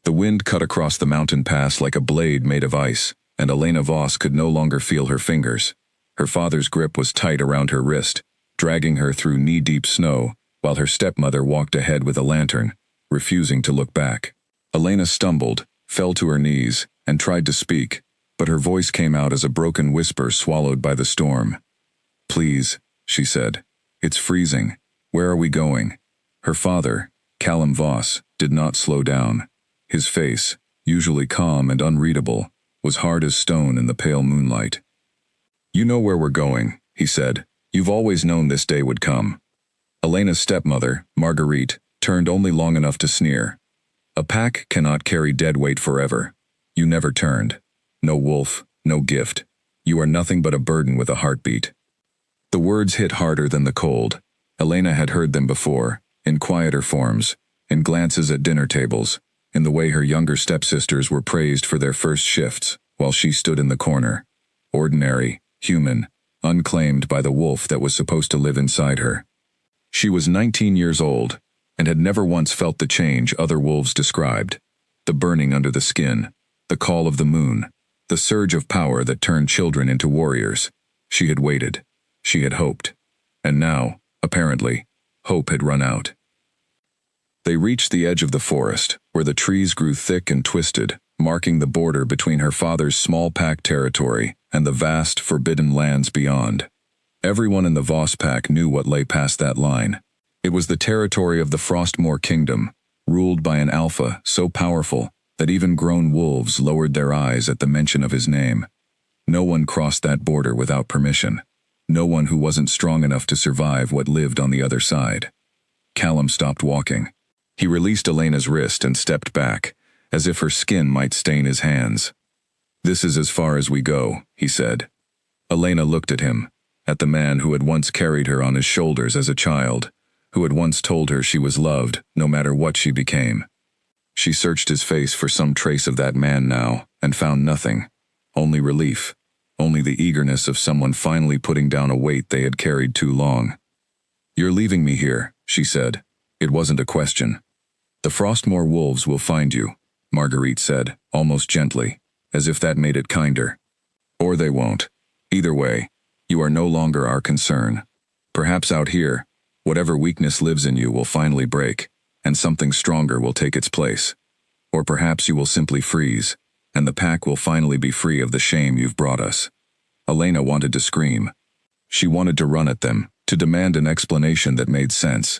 The wind cut across the mountain pass like a blade made of ice, and Elena Voss could no longer feel her fingers. Her father's grip was tight around her wrist, dragging her through knee-deep snow, while her stepmother walked ahead with a lantern, refusing to look back. Elena stumbled, fell to her knees, and tried to speak, but her voice came out as a broken whisper swallowed by the storm. "Please," she said. "It's freezing. Where are we going?" Her father, Callum Voss, did not slow down. His face, usually calm and unreadable, was hard as stone in the pale moonlight. "You know where we're going," he said. "You've always known this day would come." Elena's stepmother, Marguerite, turned only long enough to sneer. "A pack cannot carry dead weight forever. You never turned. No wolf, no gift. You are nothing but a burden with a heartbeat." The words hit harder than the cold. Elena had heard them before, in quieter forms, in glances at dinner tables, in the way her younger stepsisters were praised for their first shifts, while she stood in the corner. Ordinary, human, unclaimed by the wolf that was supposed to live inside her. She was 19 years old, and had never once felt the change other wolves described. The burning under the skin, the call of the moon, the surge of power that turned children into warriors. She had waited. She had hoped. And now, apparently, hope had run out. They reached the edge of the forest, where the trees grew thick and twisted, marking the border between her father's small pack territory and the vast, forbidden lands beyond. Everyone in the Voss pack knew what lay past that line. It was the territory of the Frostmoor Kingdom, ruled by an alpha so powerful that even grown wolves lowered their eyes at the mention of his name. No one crossed that border without permission. No one who wasn't strong enough to survive what lived on the other side. Callum stopped walking. He released Elena's wrist and stepped back, as if her skin might stain his hands. "This is as far as we go," he said. Elena looked at him, at the man who had once carried her on his shoulders as a child, who had once told her she was loved no matter what she became. She searched his face for some trace of that man now, and found nothing. Only relief. Only the eagerness of someone finally putting down a weight they had carried too long. "You're leaving me here," she said. It wasn't a question. "The Frostmoor wolves will find you," Marguerite said, almost gently, as if that made it kinder. "Or they won't. Either way, you are no longer our concern. Perhaps out here, whatever weakness lives in you will finally break, and something stronger will take its place. Or perhaps you will simply freeze, and the pack will finally be free of the shame you've brought us." Elena wanted to scream. She wanted to run at them, to demand an explanation that made sense,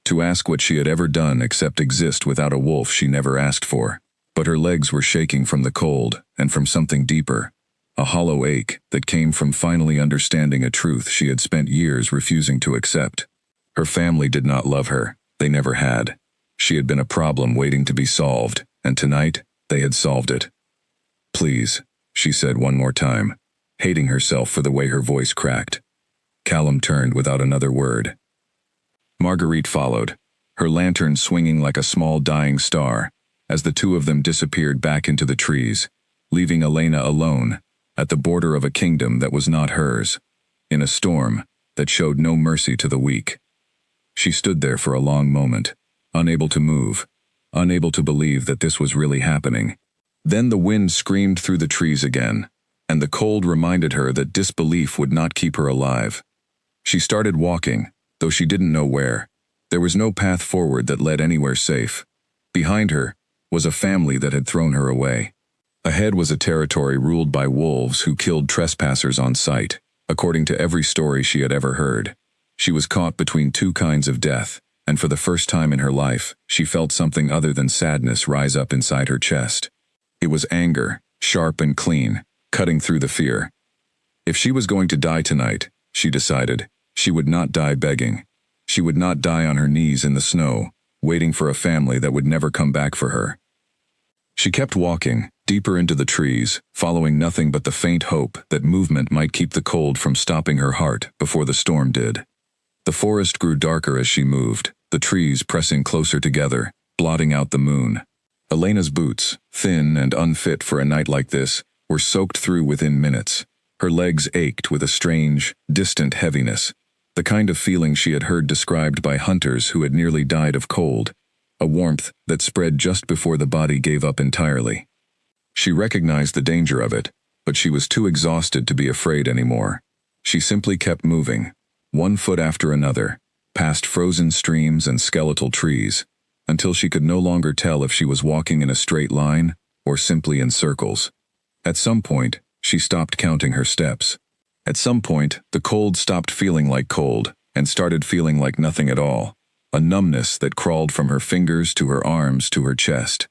to ask what she had ever done except exist without a wolf she never asked for. But her legs were shaking from the cold, and from something deeper, a hollow ache that came from finally understanding a truth she had spent years refusing to accept. Her family did not love her. They never had. She had been a problem waiting to be solved, and tonight, they had solved it. "Please," she said one more time, hating herself for the way her voice cracked. Callum turned without another word. Marguerite followed, her lantern swinging like a small dying star, as the two of them disappeared back into the trees, leaving Elena alone, at the border of a kingdom that was not hers, in a storm that showed no mercy to the weak. She stood there for a long moment, unable to move, unable to believe that this was really happening. Then the wind screamed through the trees again, and the cold reminded her that disbelief would not keep her alive. She started walking, though she didn't know where. There was no path forward that led anywhere safe. Behind her was a family that had thrown her away. Ahead was a territory ruled by wolves who killed trespassers on sight, according to every story she had ever heard. She was caught between two kinds of death, and for the first time in her life, she felt something other than sadness rise up inside her chest. It was anger, sharp and clean, cutting through the fear. If she was going to die tonight, she decided, she would not die begging. She would not die on her knees in the snow, waiting for a family that would never come back for her. She kept walking, deeper into the trees, following nothing but the faint hope that movement might keep the cold from stopping her heart before the storm did. The forest grew darker as she moved, the trees pressing closer together, blotting out the moon. Elena's boots, thin and unfit for a night like this, were soaked through within minutes. Her legs ached with a strange, distant heaviness, the kind of feeling she had heard described by hunters who had nearly died of cold. a warmth that spread just before the body gave up entirely. She recognized the danger of it, but she was too exhausted to be afraid anymore. She simply kept moving, one foot after another, past frozen streams and skeletal trees, until she could no longer tell if she was walking in a straight line or simply in circles. At some point, she stopped counting her steps. At some point, the cold stopped feeling like cold and started feeling like nothing at all, a numbness that crawled from her fingers to her arms to her chest.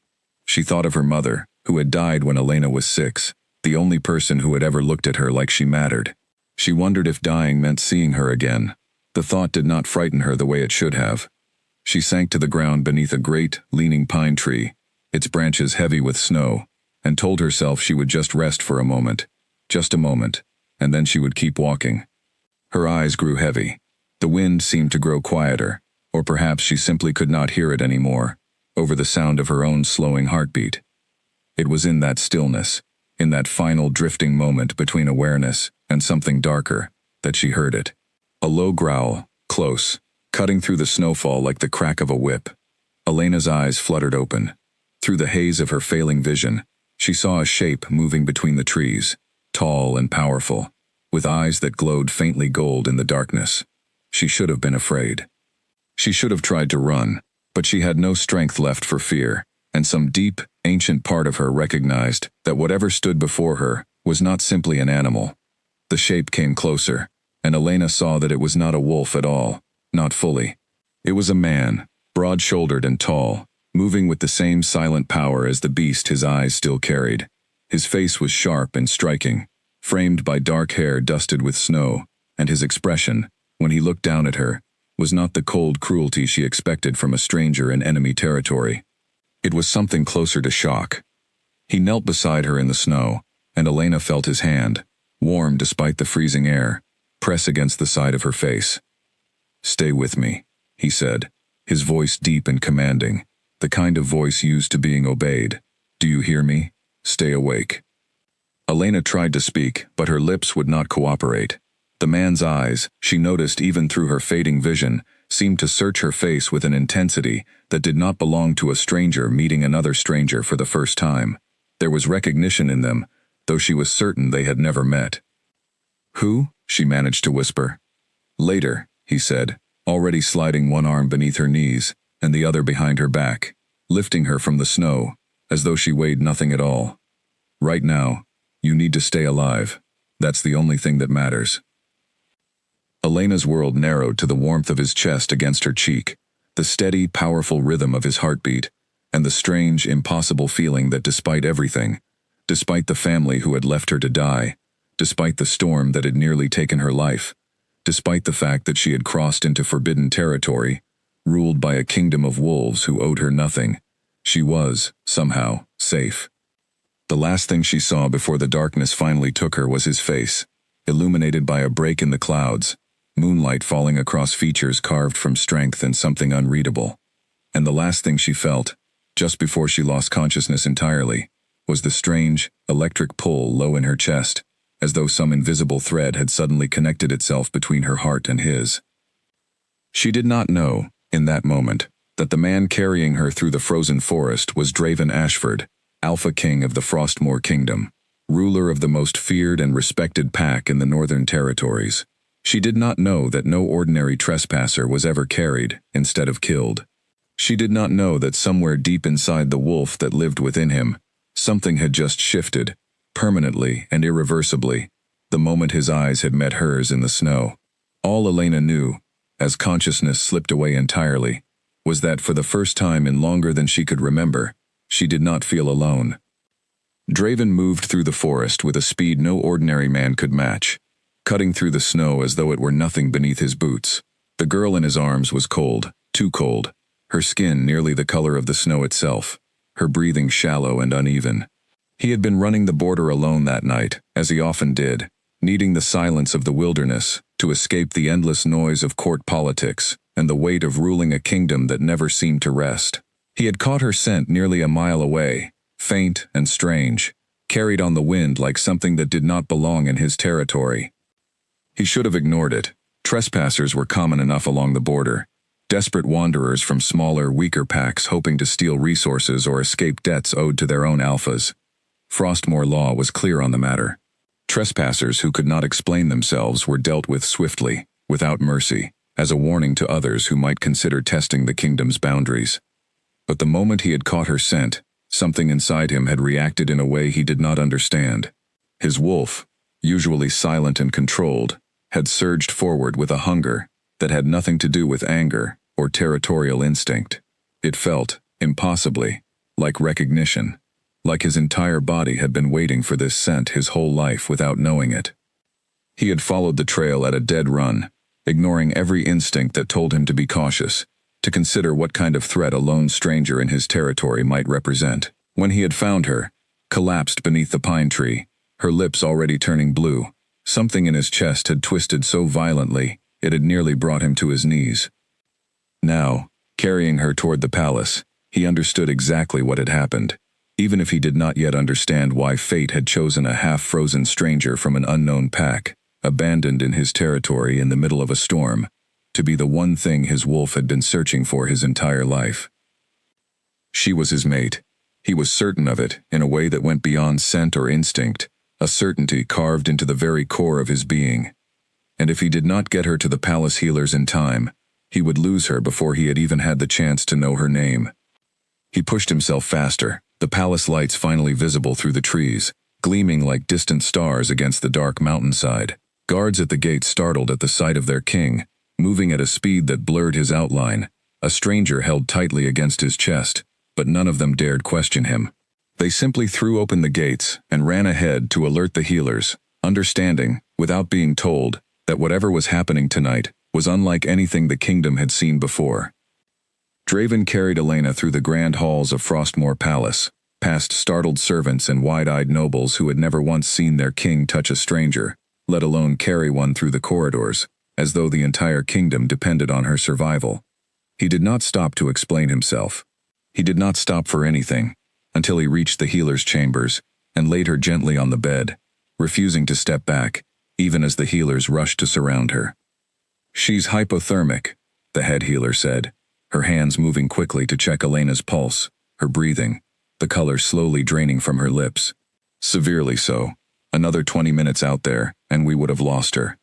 She thought of her mother, who had died when Elena was 6, the only person who had ever looked at her like she mattered. She wondered if dying meant seeing her again. The thought did not frighten her the way it should have. She sank to the ground beneath a great, leaning pine tree, its branches heavy with snow, and told herself she would just rest for a moment, just a moment, and then she would keep walking. Her eyes grew heavy. The wind seemed to grow quieter, or perhaps she simply could not hear it anymore, over the sound of her own slowing heartbeat. It was in that stillness, in that final drifting moment between awareness and something darker, that she heard it. A low growl, close, cutting through the snowfall like the crack of a whip. Elena's eyes fluttered open. Through the haze of her failing vision, she saw a shape moving between the trees, tall and powerful, with eyes that glowed faintly gold in the darkness. She should have been afraid. She should have tried to run, but she had no strength left for fear, and some deep, ancient part of her recognized that whatever stood before her was not simply an animal. The shape came closer, and Elena saw that it was not a wolf at all, not fully. It was a man, broad-shouldered and tall, moving with the same silent power as the beast his eyes still carried. His face was sharp and striking, framed by dark hair dusted with snow, and his expression, when he looked down at her, was not the cold cruelty she expected from a stranger in enemy territory. It was something closer to shock. He knelt beside her in the snow, and Elena felt his hand, warm despite the freezing air, press against the side of her face. "Stay with me," he said, his voice deep and commanding, the kind of voice used to being obeyed. "Do you hear me? Stay awake." Elena tried to speak, but her lips would not cooperate. The man's eyes, she noticed even through her fading vision, seemed to search her face with an intensity that did not belong to a stranger meeting another stranger for the first time. There was recognition in them, though she was certain they had never met. "Who?" she managed to whisper. "Later," he said, already sliding one arm beneath her knees and the other behind her back, lifting her from the snow, as though she weighed nothing at all. "Right now, you need to stay alive. That's the only thing that matters." Elena's world narrowed to the warmth of his chest against her cheek, the steady, powerful rhythm of his heartbeat, and the strange, impossible feeling that despite everything, despite the family who had left her to die, despite the storm that had nearly taken her life, despite the fact that she had crossed into forbidden territory, ruled by a kingdom of wolves who owed her nothing, she was, somehow, safe. The last thing she saw before the darkness finally took her was his face, illuminated by a break in the clouds, moonlight falling across features carved from strength and something unreadable. And the last thing she felt, just before she lost consciousness entirely, was the strange, electric pull low in her chest, as though some invisible thread had suddenly connected itself between her heart and his. She did not know, in that moment, that the man carrying her through the frozen forest was Draven Ashford, Alpha King of the Frostmoor Kingdom, ruler of the most feared and respected pack in the Northern Territories. She did not know that no ordinary trespasser was ever carried instead of killed. She did not know that somewhere deep inside the wolf that lived within him, something had just shifted, permanently and irreversibly, the moment his eyes had met hers in the snow. All Elena knew, as consciousness slipped away entirely, was that for the first time in longer than she could remember, she did not feel alone. Draven moved through the forest with a speed no ordinary man could match, cutting through the snow as though it were nothing beneath his boots. The girl in his arms was cold, too cold, her skin nearly the color of the snow itself, her breathing shallow and uneven. He had been running the border alone that night, as he often did, needing the silence of the wilderness to escape the endless noise of court politics and the weight of ruling a kingdom that never seemed to rest. He had caught her scent nearly a mile away, faint and strange, carried on the wind like something that did not belong in his territory. He should have ignored it. Trespassers were common enough along the border. Desperate wanderers from smaller, weaker packs hoping to steal resources or escape debts owed to their own alphas. Frostmoor law was clear on the matter. Trespassers who could not explain themselves were dealt with swiftly, without mercy, as a warning to others who might consider testing the kingdom's boundaries. But the moment he had caught her scent, something inside him had reacted in a way he did not understand. His wolf, usually silent and controlled, had surged forward with a hunger that had nothing to do with anger or territorial instinct. It felt, impossibly, like recognition, like his entire body had been waiting for this scent his whole life without knowing it. He had followed the trail at a dead run, ignoring every instinct that told him to be cautious, to consider what kind of threat a lone stranger in his territory might represent. When he had found her, collapsed beneath the pine tree, her lips already turning blue, something in his chest had twisted so violently it had nearly brought him to his knees. Now, carrying her toward the palace, he understood exactly what had happened, even if he did not yet understand why fate had chosen a half-frozen stranger from an unknown pack, abandoned in his territory in the middle of a storm, to be the one thing his wolf had been searching for his entire life. She was his mate. He was certain of it in a way that went beyond scent or instinct, a certainty carved into the very core of his being. And if he did not get her to the palace healers in time, he would lose her before he had even had the chance to know her name. He pushed himself faster, the palace lights finally visible through the trees, gleaming like distant stars against the dark mountainside. Guards at the gate startled at the sight of their king, moving at a speed that blurred his outline, a stranger held tightly against his chest, but none of them dared question him. They simply threw open the gates and ran ahead to alert the healers, understanding, without being told, that whatever was happening tonight was unlike anything the kingdom had seen before. Draven carried Elena through the grand halls of Frostmoor Palace, past startled servants and wide-eyed nobles who had never once seen their king touch a stranger, let alone carry one through the corridors, as though the entire kingdom depended on her survival. He did not stop to explain himself. He did not stop for anything, until he reached the healer's chambers and laid her gently on the bed, refusing to step back, even as the healers rushed to surround her. "She's hypothermic," the head healer said, her hands moving quickly to check Elena's pulse, her breathing, the color slowly draining from her lips. "Severely so. Another 20 minutes out there, and we would have lost her."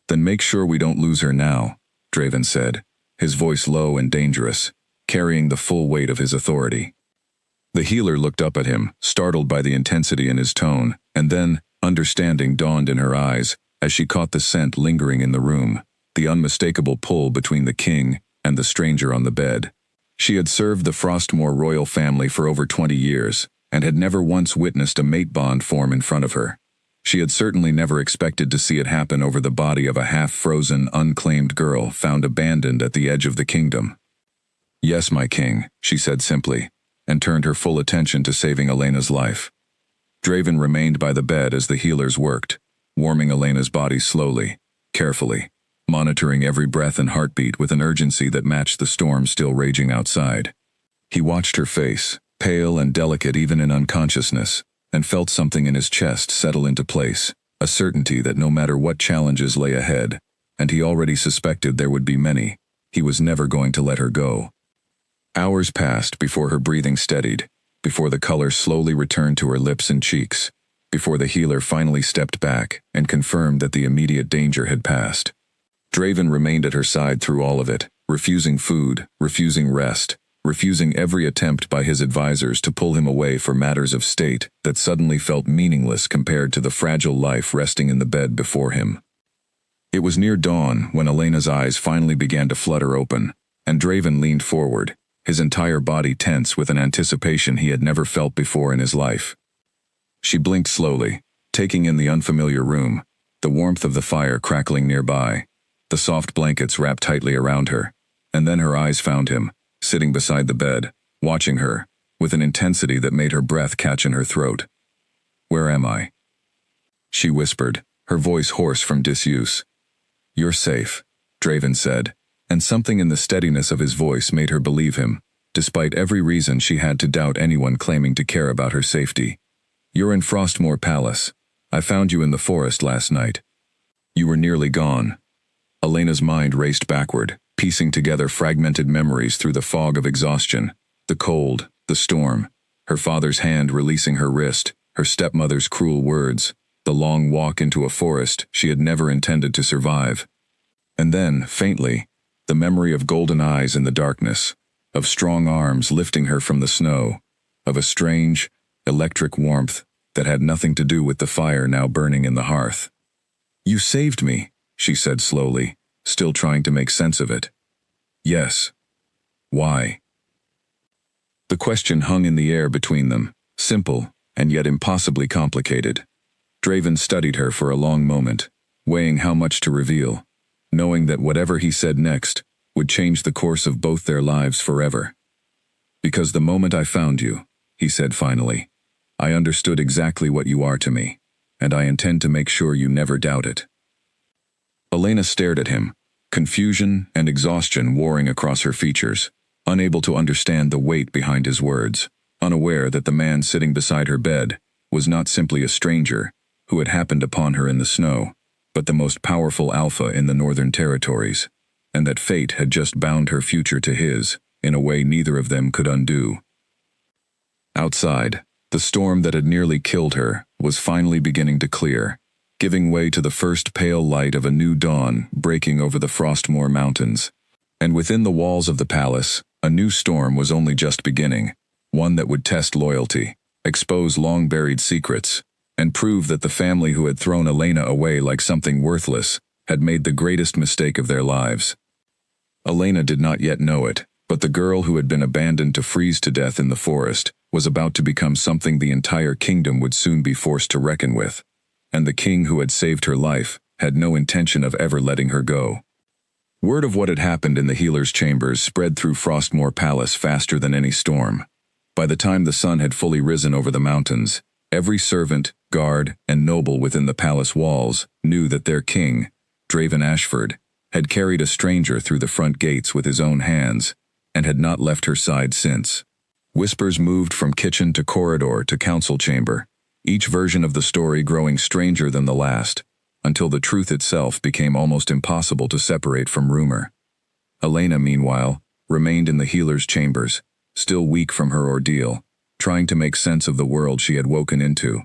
"Then make sure we don't lose her now," Draven said, his voice low and dangerous, carrying the full weight of his authority. The healer looked up at him, startled by the intensity in his tone, and then, understanding dawned in her eyes as she caught the scent lingering in the room, the unmistakable pull between the king and the stranger on the bed. She had served the Frostmoor royal family for over 20 years, and had never once witnessed a mate bond form in front of her. She had certainly never expected to see it happen over the body of a half-frozen, unclaimed girl found abandoned at the edge of the kingdom. "Yes, my king," she said simply, and turned her full attention to saving Elena's life. Draven remained by the bed as the healers worked, warming Elena's body slowly, carefully, monitoring every breath and heartbeat with an urgency that matched the storm still raging outside. He watched her face, pale and delicate even in unconsciousness, and felt something in his chest settle into place, a certainty that no matter what challenges lay ahead, and he already suspected there would be many, he was never going to let her go. Hours passed before her breathing steadied, before the color slowly returned to her lips and cheeks, before the healer finally stepped back and confirmed that the immediate danger had passed. Draven remained at her side through all of it, refusing food, refusing rest, refusing every attempt by his advisors to pull him away for matters of state that suddenly felt meaningless compared to the fragile life resting in the bed before him. It was near dawn when Elena's eyes finally began to flutter open, and Draven leaned forward, his entire body tense with an anticipation he had never felt before in his life. She blinked slowly, taking in the unfamiliar room, the warmth of the fire crackling nearby, the soft blankets wrapped tightly around her, and then her eyes found him, sitting beside the bed, watching her, with an intensity that made her breath catch in her throat. "Where am I?" she whispered, her voice hoarse from disuse. "You're safe," Draven said, and something in the steadiness of his voice made her believe him, despite every reason she had to doubt anyone claiming to care about her safety. "You're in Frostmoor Palace. I found you in the forest last night. You were nearly gone." Elena's mind raced backward, piecing together fragmented memories through the fog of exhaustion, the cold, the storm, her father's hand releasing her wrist, her stepmother's cruel words, the long walk into a forest she had never intended to survive. And then, faintly, the memory of golden eyes in the darkness, of strong arms lifting her from the snow, of a strange, electric warmth that had nothing to do with the fire now burning in the hearth. "You saved me," she said slowly, still trying to make sense of it. "Yes. Why?" The question hung in the air between them, simple and yet impossibly complicated. Draven studied her for a long moment, weighing how much to reveal, knowing that whatever he said next would change the course of both their lives forever. "Because the moment I found you," he said finally, "I understood exactly what you are to me, and I intend to make sure you never doubt it." Elena stared at him, confusion and exhaustion warring across her features, unable to understand the weight behind his words, unaware that the man sitting beside her bed was not simply a stranger who had happened upon her in the snow, but the most powerful alpha in the Northern Territories, and that fate had just bound her future to his in a way neither of them could undo. Outside, the storm that had nearly killed her was finally beginning to clear, giving way to the first pale light of a new dawn breaking over the Frostmoor Mountains. And within the walls of the palace, a new storm was only just beginning, one that would test loyalty, expose long-buried secrets, and prove that the family who had thrown Elena away like something worthless had made the greatest mistake of their lives. Elena did not yet know it, but the girl who had been abandoned to freeze to death in the forest was about to become something the entire kingdom would soon be forced to reckon with, and the king who had saved her life had no intention of ever letting her go. Word of what had happened in the healer's chambers spread through Frostmoor Palace faster than any storm. By the time the sun had fully risen over the mountains, every servant, guard, and noble within the palace walls knew that their king, Draven Ashford, had carried a stranger through the front gates with his own hands, and had not left her side since. Whispers moved from kitchen to corridor to council chamber, each version of the story growing stranger than the last, until the truth itself became almost impossible to separate from rumor. Elena, meanwhile, remained in the healer's chambers, still weak from her ordeal, trying to make sense of the world she had woken into.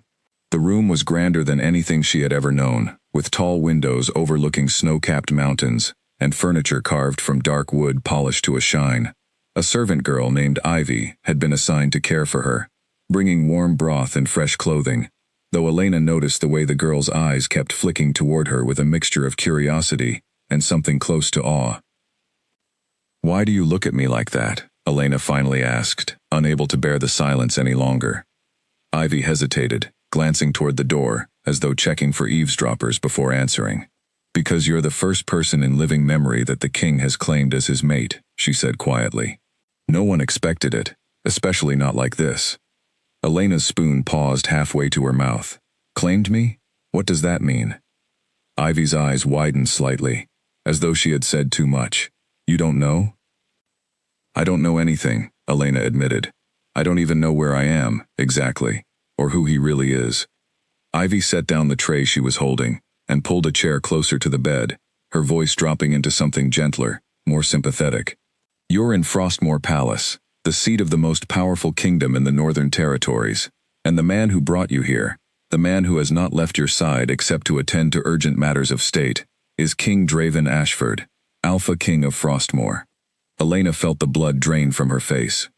The room was grander than anything she had ever known, with tall windows overlooking snow-capped mountains, and furniture carved from dark wood polished to a shine. A servant girl named Ivy had been assigned to care for her, bringing warm broth and fresh clothing, though Elena noticed the way the girl's eyes kept flicking toward her with a mixture of curiosity and something close to awe. "Why do you look at me like that?" Elena finally asked, unable to bear the silence any longer. Ivy hesitated, glancing toward the door, as though checking for eavesdroppers before answering. "Because you're the first person in living memory that the king has claimed as his mate," she said quietly. "No one expected it, especially not like this." Elena's spoon paused halfway to her mouth. "Claimed me? What does that mean?" Ivy's eyes widened slightly, as though she had said too much. "You don't know?" "I don't know anything," Elena admitted. "I don't even know where I am, exactly, or who he really is." Ivy set down the tray she was holding, and pulled a chair closer to the bed, her voice dropping into something gentler, more sympathetic. "You're in Frostmoor Palace, the seat of the most powerful kingdom in the Northern Territories, and the man who brought you here, the man who has not left your side except to attend to urgent matters of state, is King Draven Ashford, Alpha King of Frostmoor." Elena felt the blood drain from her face.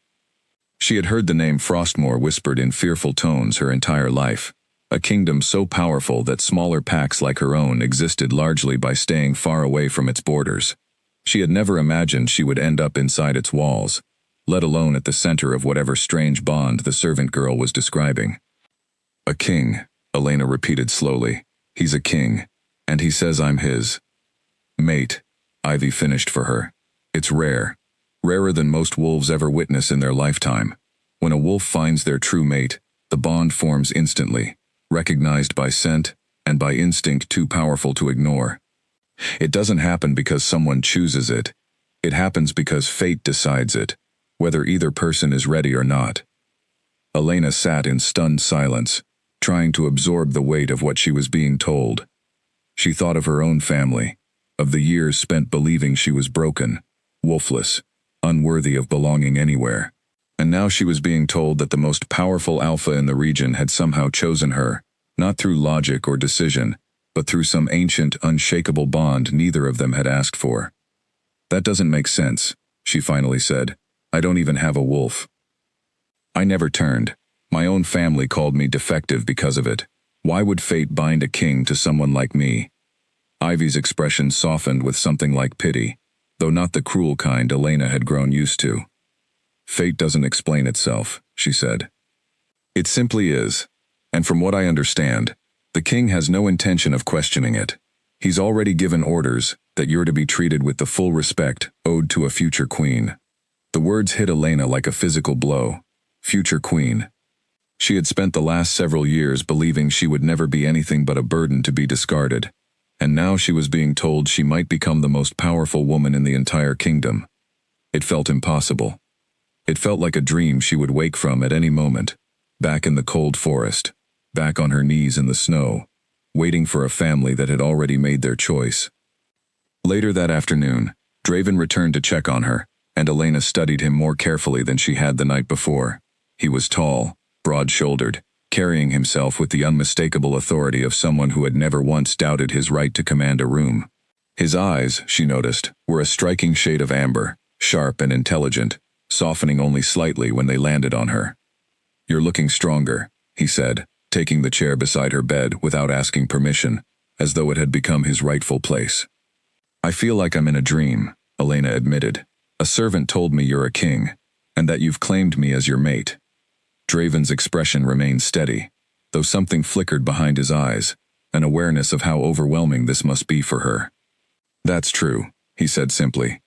She had heard the name Frostmoor whispered in fearful tones her entire life, a kingdom so powerful that smaller packs like her own existed largely by staying far away from its borders. She had never imagined she would end up inside its walls, let alone at the center of whatever strange bond the servant girl was describing. "A king," Elena repeated slowly. "He's a king, and he says I'm his mate," Ivy finished for her. "It's rare, rarer than most wolves ever witness in their lifetime. When a wolf finds their true mate, the bond forms instantly, recognized by scent and by instinct too powerful to ignore. It doesn't happen because someone chooses it. It happens because fate decides it, whether either person is ready or not." Elena sat in stunned silence, trying to absorb the weight of what she was being told. She thought of her own family, of the years spent believing she was broken, wolfless, unworthy of belonging anywhere. And now she was being told that the most powerful alpha in the region had somehow chosen her, not through logic or decision, but through some ancient, unshakable bond neither of them had asked for. "That doesn't make sense," she finally said. "I don't even have a wolf. I never turned. My own family called me defective because of it. Why would fate bind a king to someone like me?" Ivy's expression softened with something like pity, though not the cruel kind Elena had grown used to. "Fate doesn't explain itself," she said. "It simply is. And from what I understand, the king has no intention of questioning it. He's already given orders that you're to be treated with the full respect owed to a future queen." The words hit Elena like a physical blow. Future queen. She had spent the last several years believing she would never be anything but a burden to be discarded, and now she was being told she might become the most powerful woman in the entire kingdom. It felt impossible. It felt like a dream she would wake from at any moment, back in the cold forest, back on her knees in the snow, waiting for a family that had already made their choice. Later that afternoon, Draven returned to check on her, and Elena studied him more carefully than she had the night before. He was tall, broad-shouldered, carrying himself with the unmistakable authority of someone who had never once doubted his right to command a room. His eyes, she noticed, were a striking shade of amber, sharp and intelligent, softening only slightly when they landed on her. "You're looking stronger," he said, taking the chair beside her bed without asking permission, as though it had become his rightful place. "I feel like I'm in a dream," Elena admitted. "A servant told me you're a king, and that you've claimed me as your mate." Draven's expression remained steady, though something flickered behind his eyes, an awareness of how overwhelming this must be for her. "That's true," he said simply.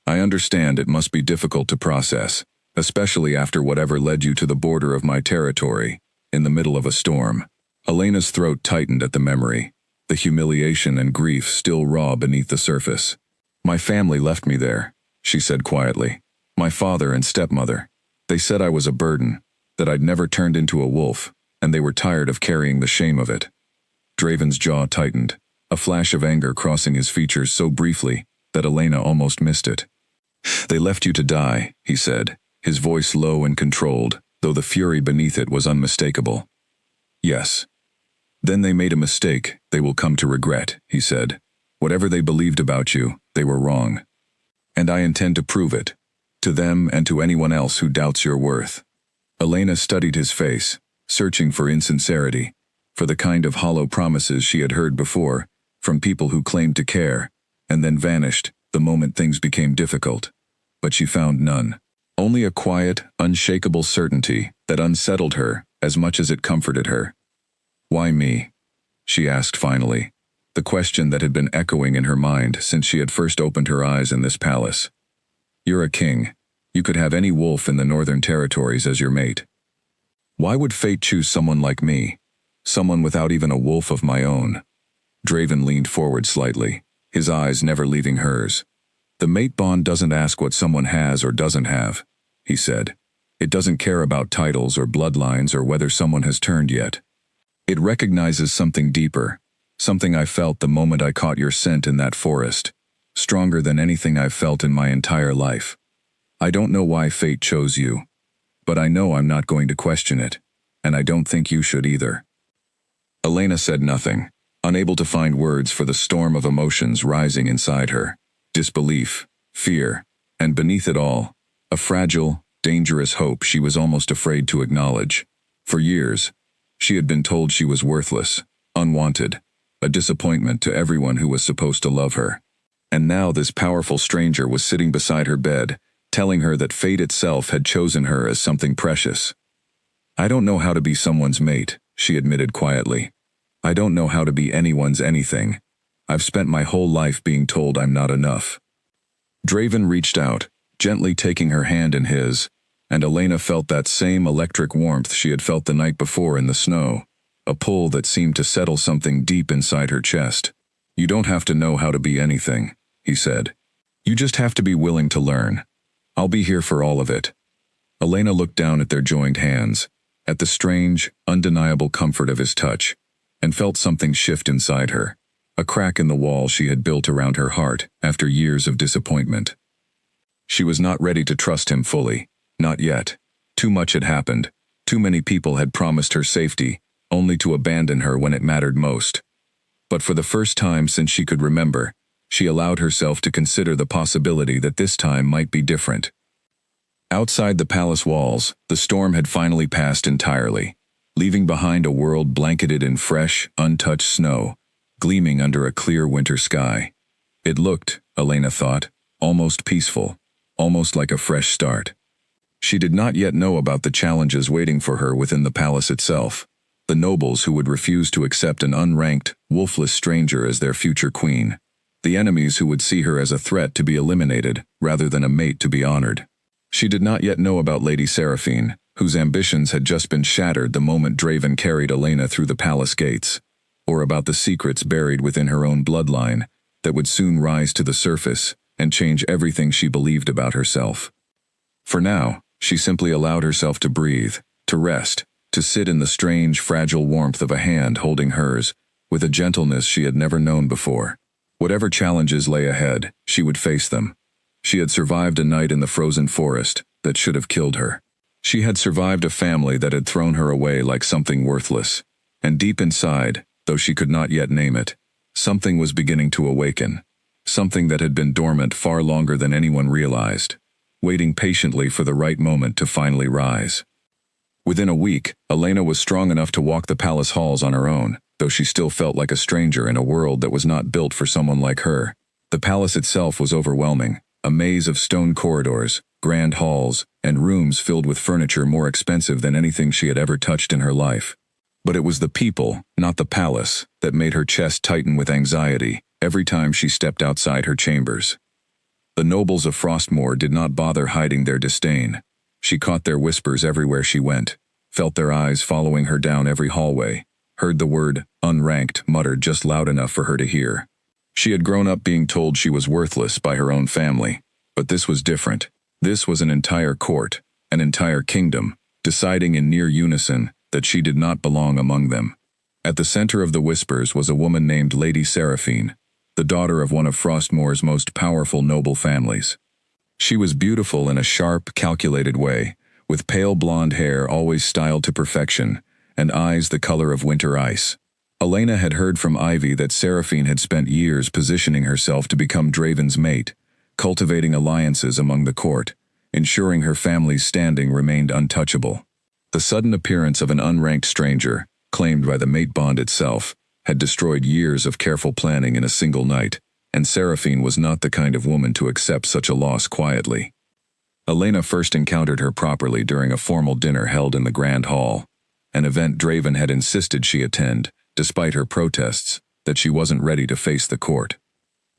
"I understand it must be difficult to process, especially after whatever led you to the border of my territory, in the middle of a storm." Elena's throat tightened at the memory, the humiliation and grief still raw beneath the surface. "My family left me there," she said quietly. "My father and stepmother. They said I was a burden, that I'd never turned into a wolf, and they were tired of carrying the shame of it." Draven's jaw tightened, a flash of anger crossing his features so briefly that Elena almost missed it. "They left you to die," he said, his voice low and controlled, though the fury beneath it was unmistakable. "Yes. Then they made a mistake they will come to regret," he said. "Whatever they believed about you, they were wrong. And I intend to prove it, to them and to anyone else who doubts your worth." Elena studied his face, searching for insincerity, for the kind of hollow promises she had heard before, from people who claimed to care, and then vanished the moment things became difficult. But she found none. Only a quiet, unshakable certainty that unsettled her as much as it comforted her. "Why me?" she asked finally, the question that had been echoing in her mind since she had first opened her eyes in this palace. "You're a king. You could have any wolf in the Northern Territories as your mate. Why would fate choose someone like me, someone without even a wolf of my own?" Draven leaned forward slightly, his eyes never leaving hers. "The mate bond doesn't ask what someone has or doesn't have," he said. "It doesn't care about titles or bloodlines or whether someone has turned yet. It recognizes something deeper, something I felt the moment I caught your scent in that forest, stronger than anything I've felt in my entire life. I don't know why fate chose you, but I know I'm not going to question it, and I don't think you should either." Elena said nothing, unable to find words for the storm of emotions rising inside her. Disbelief, fear, and beneath it all, a fragile, dangerous hope she was almost afraid to acknowledge. For years, she had been told she was worthless, unwanted, a disappointment to everyone who was supposed to love her. And now this powerful stranger was sitting beside her bed, telling her that fate itself had chosen her as something precious. "I don't know how to be someone's mate," she admitted quietly. "I don't know how to be anyone's anything. I've spent my whole life being told I'm not enough." Draven reached out, gently taking her hand in his, and Elena felt that same electric warmth she had felt the night before in the snow, a pull that seemed to settle something deep inside her chest. "You don't have to know how to be anything," he said. "You just have to be willing to learn. I'll be here for all of it." Elena looked down at their joined hands, at the strange, undeniable comfort of his touch, and felt something shift inside her. a crack in the wall she had built around her heart after years of disappointment. She was not ready to trust him fully, not yet. Too much had happened. Too many people had promised her safety, only to abandon her when it mattered most. But for the first time since she could remember, she allowed herself to consider the possibility that this time might be different. Outside the palace walls, the storm had finally passed entirely, leaving behind a world blanketed in fresh, untouched snow, gleaming under a clear winter sky. It looked, Elena thought, almost peaceful, almost like a fresh start. She did not yet know about the challenges waiting for her within the palace itself, the nobles who would refuse to accept an unranked, wolfless stranger as their future queen, the enemies who would see her as a threat to be eliminated rather than a mate to be honored. She did not yet know about Lady Seraphine, whose ambitions had just been shattered the moment Draven carried Elena through the palace gates, or about the secrets buried within her own bloodline that would soon rise to the surface and change everything she believed about herself. For now, she simply allowed herself to breathe, to rest, to sit in the strange, fragile warmth of a hand holding hers, with a gentleness she had never known before. Whatever challenges lay ahead, she would face them. She had survived a night in the frozen forest that should have killed her. She had survived a family that had thrown her away like something worthless. And deep inside, though she could not yet name it, something was beginning to awaken. Something that had been dormant far longer than anyone realized, waiting patiently for the right moment to finally rise. Within a week, Elena was strong enough to walk the palace halls on her own, though she still felt like a stranger in a world that was not built for someone like her. The palace itself was overwhelming, a maze of stone corridors, grand halls, and rooms filled with furniture more expensive than anything she had ever touched in her life. But it was the people, not the palace, that made her chest tighten with anxiety every time she stepped outside her chambers. The nobles of Frostmoor did not bother hiding their disdain. She caught their whispers everywhere she went, felt their eyes following her down every hallway, heard the word unranked muttered just loud enough for her to hear. She had grown up being told she was worthless by her own family, but this was different. This was an entire court, an entire kingdom, deciding in near unison that she did not belong among them. At the center of the whispers was a woman named Lady Seraphine, the daughter of one of Frostmoor's most powerful noble families. She was beautiful in a sharp, calculated way, with pale blonde hair always styled to perfection, and eyes the color of winter ice. Elena had heard from Ivy that Seraphine had spent years positioning herself to become Draven's mate, cultivating alliances among the court, ensuring her family's standing remained untouchable. The sudden appearance of an unranked stranger, claimed by the mate bond itself, had destroyed years of careful planning in a single night, and Seraphine was not the kind of woman to accept such a loss quietly. Elena first encountered her properly during a formal dinner held in the Grand Hall, an event Draven had insisted she attend, despite her protests that she wasn't ready to face the court.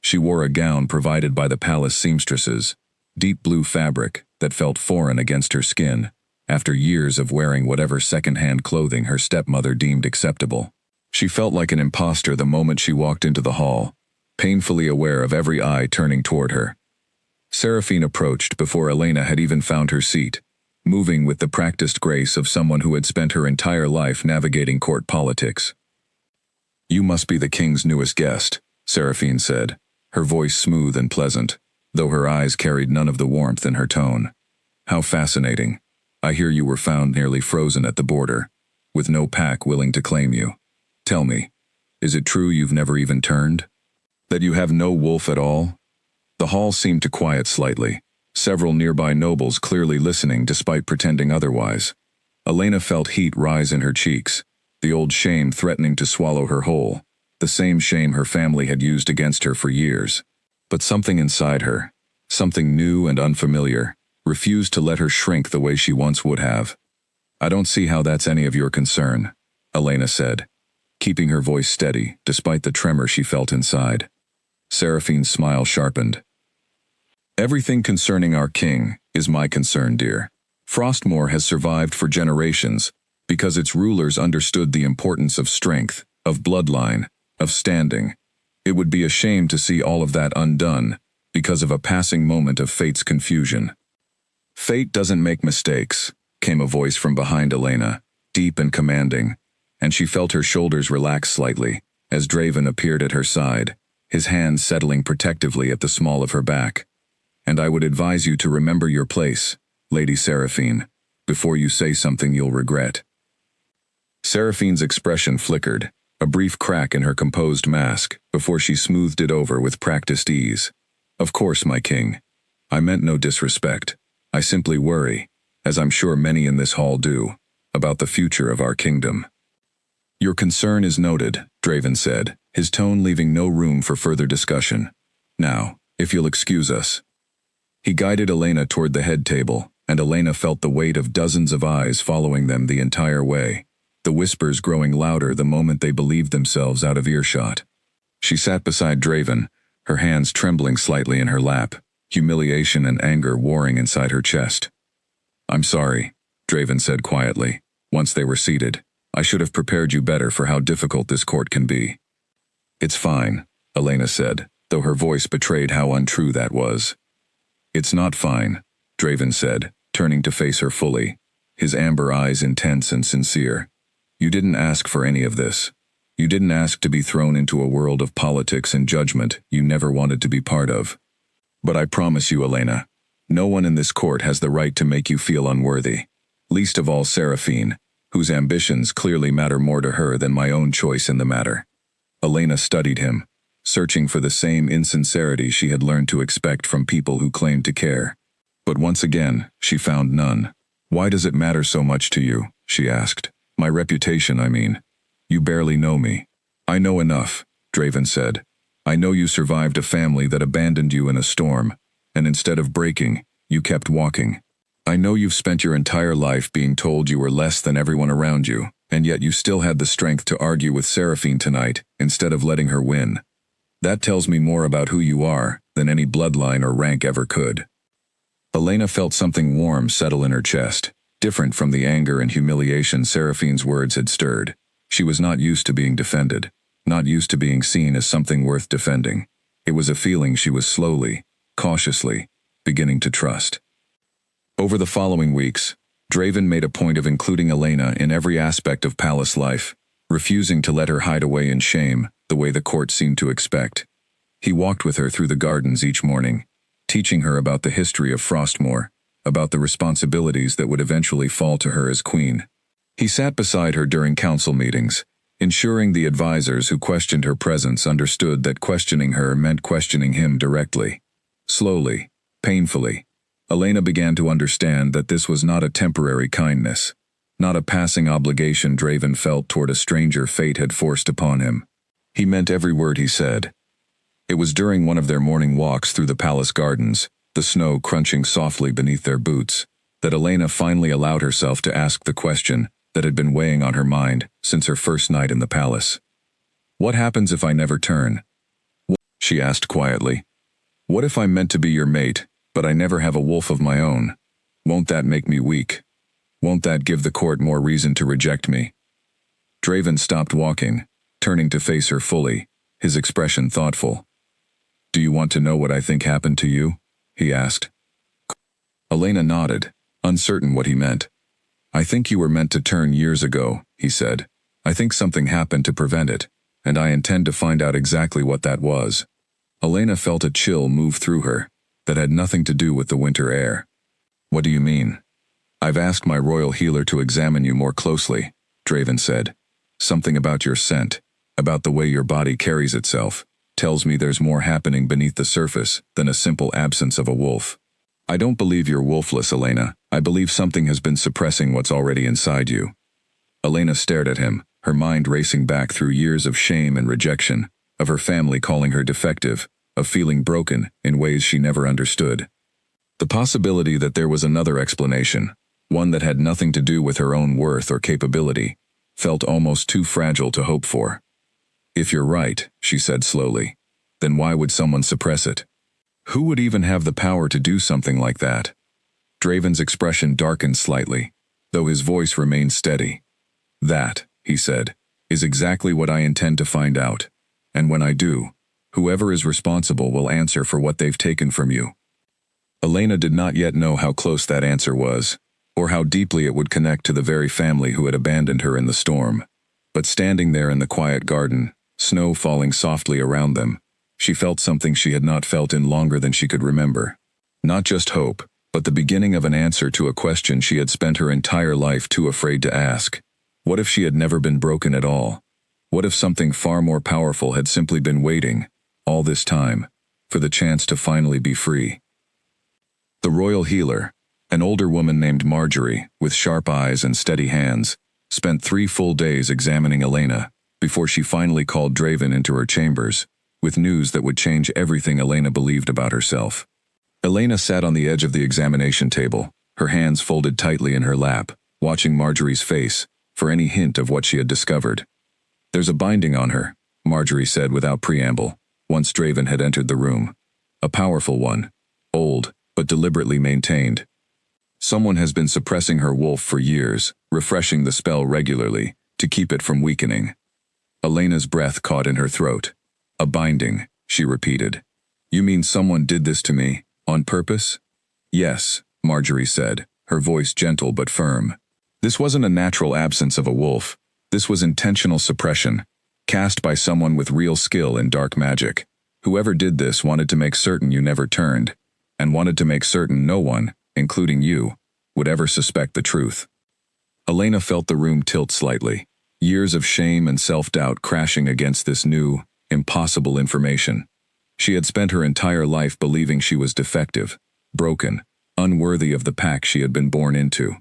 She wore a gown provided by the palace seamstresses, deep blue fabric that felt foreign against her skin, after years of wearing whatever second-hand clothing her stepmother deemed acceptable. She felt like an imposter the moment she walked into the hall, painfully aware of every eye turning toward her. Seraphine approached before Elena had even found her seat, moving with the practiced grace of someone who had spent her entire life navigating court politics. "You must be the king's newest guest," Seraphine said, her voice smooth and pleasant, though her eyes carried none of the warmth in her tone. "How fascinating. I hear you were found nearly frozen at the border, with no pack willing to claim you. Tell me, is it true you've never even turned? That you have no wolf at all?" The hall seemed to quiet slightly, several nearby nobles clearly listening despite pretending otherwise. Elena felt heat rise in her cheeks, the old shame threatening to swallow her whole, the same shame her family had used against her for years. But something inside her, something new and unfamiliar, refused to let her shrink the way she once would have. "I don't see how that's any of your concern," Elena said, keeping her voice steady despite the tremor she felt inside. Seraphine's smile sharpened. "Everything concerning our king is my concern, dear. Frostmoor has survived for generations because its rulers understood the importance of strength, of bloodline, of standing. It would be a shame to see all of that undone because of a passing moment of fate's confusion." "Fate doesn't make mistakes," came a voice from behind Elena, deep and commanding, and she felt her shoulders relax slightly, as Draven appeared at her side, his hand settling protectively at the small of her back. "And I would advise you to remember your place, Lady Seraphine, before you say something you'll regret." Seraphine's expression flickered, a brief crack in her composed mask, before she smoothed it over with practiced ease. "Of course, my king. I meant no disrespect. I simply worry, as I'm sure many in this hall do, about the future of our kingdom." "Your concern is noted," Draven said, his tone leaving no room for further discussion. "Now, if you'll excuse us." He guided Elena toward the head table, and Elena felt the weight of dozens of eyes following them the entire way, the whispers growing louder the moment they believed themselves out of earshot. She sat beside Draven, her hands trembling slightly in her lap, humiliation and anger warring inside her chest. "I'm sorry," Draven said quietly, once they were seated. "I should have prepared you better for how difficult this court can be." "It's fine," Elena said, though her voice betrayed how untrue that was. "It's not fine," Draven said, turning to face her fully, his amber eyes intense and sincere. "You didn't ask for any of this. You didn't ask to be thrown into a world of politics and judgment you never wanted to be part of. But I promise you, Elena, no one in this court has the right to make you feel unworthy, least of all Seraphine, whose ambitions clearly matter more to her than my own choice in the matter." Elena studied him, searching for the same insincerity she had learned to expect from people who claimed to care. But once again, she found none. "Why does it matter so much to you?" she asked. "My reputation, I mean. You barely know me." "I know enough," Draven said. "I know you survived a family that abandoned you in a storm, and instead of breaking, you kept walking. I know you've spent your entire life being told you were less than everyone around you, and yet you still had the strength to argue with Seraphine tonight instead of letting her win. That tells me more about who you are than any bloodline or rank ever could." Elena felt something warm settle in her chest, different from the anger and humiliation Seraphine's words had stirred. She was not used to being defended, not used to being seen as something worth defending. It was a feeling she was slowly, cautiously, beginning to trust. Over the following weeks, Draven made a point of including Elena in every aspect of palace life, refusing to let her hide away in shame the way the court seemed to expect. He walked with her through the gardens each morning, teaching her about the history of Frostmoor, about the responsibilities that would eventually fall to her as queen. He sat beside her during council meetings, ensuring the advisors who questioned her presence understood that questioning her meant questioning him directly. Slowly, painfully, Elena began to understand that this was not a temporary kindness, not a passing obligation Draven felt toward a stranger fate had forced upon him. He meant every word he said. It was during one of their morning walks through the palace gardens, the snow crunching softly beneath their boots, that Elena finally allowed herself to ask the question that had been weighing on her mind since her first night in the palace. "What happens if I never turn?" she asked quietly. "What if I'm meant to be your mate, but I never have a wolf of my own? Won't that make me weak? Won't that give the court more reason to reject me?" Draven stopped walking, turning to face her fully, his expression thoughtful. "Do you want to know what I think happened to you?" he asked. Elena nodded, uncertain what he meant. "I think you were meant to turn years ago," he said. "I think something happened to prevent it, and I intend to find out exactly what that was." Elena felt a chill move through her that had nothing to do with the winter air. "What do you mean?" "I've asked my royal healer to examine you more closely," Draven said. "Something about your scent, about the way your body carries itself, tells me there's more happening beneath the surface than a simple absence of a wolf." "I don't believe you're wolfless, Elena. I believe something has been suppressing what's already inside you." Elena stared at him, her mind racing back through years of shame and rejection, of her family calling her defective, of feeling broken in ways she never understood. The possibility that there was another explanation, one that had nothing to do with her own worth or capability, felt almost too fragile to hope for. "If you're right," she said slowly, "then why would someone suppress it? Who would even have the power to do something like that?" Draven's expression darkened slightly, though his voice remained steady. "That," he said, "is exactly what I intend to find out. And when I do, whoever is responsible will answer for what they've taken from you." Elena did not yet know how close that answer was, or how deeply it would connect to the very family who had abandoned her in the storm. But standing there in the quiet garden, snow falling softly around them. She felt something she had not felt in longer than she could remember. Not just hope, but the beginning of an answer to a question she had spent her entire life too afraid to ask. What if she had never been broken at all? What if something far more powerful had simply been waiting, all this time, for the chance to finally be free? The royal healer, an older woman named Marjorie, with sharp eyes and steady hands, spent 3 full days examining Elena before she finally called Draven into her chambers, with news that would change everything Elena believed about herself. Elena sat on the edge of the examination table, her hands folded tightly in her lap, watching Marjorie's face for any hint of what she had discovered. "There's a binding on her," Marjorie said without preamble, once Draven had entered the room. "A powerful one, old, but deliberately maintained. Someone has been suppressing her wolf for years, refreshing the spell regularly, to keep it from weakening." Elena's breath caught in her throat. "A binding," she repeated. "You mean someone did this to me, on purpose?" "Yes," Marjorie said, her voice gentle but firm. "This wasn't a natural absence of a wolf. This was intentional suppression, cast by someone with real skill in dark magic. Whoever did this wanted to make certain you never turned, and wanted to make certain no one, including you, would ever suspect the truth." Elena felt the room tilt slightly, years of shame and self-doubt crashing against this new, impossible information. She had spent her entire life believing she was defective, broken, unworthy of the pack she had been born into.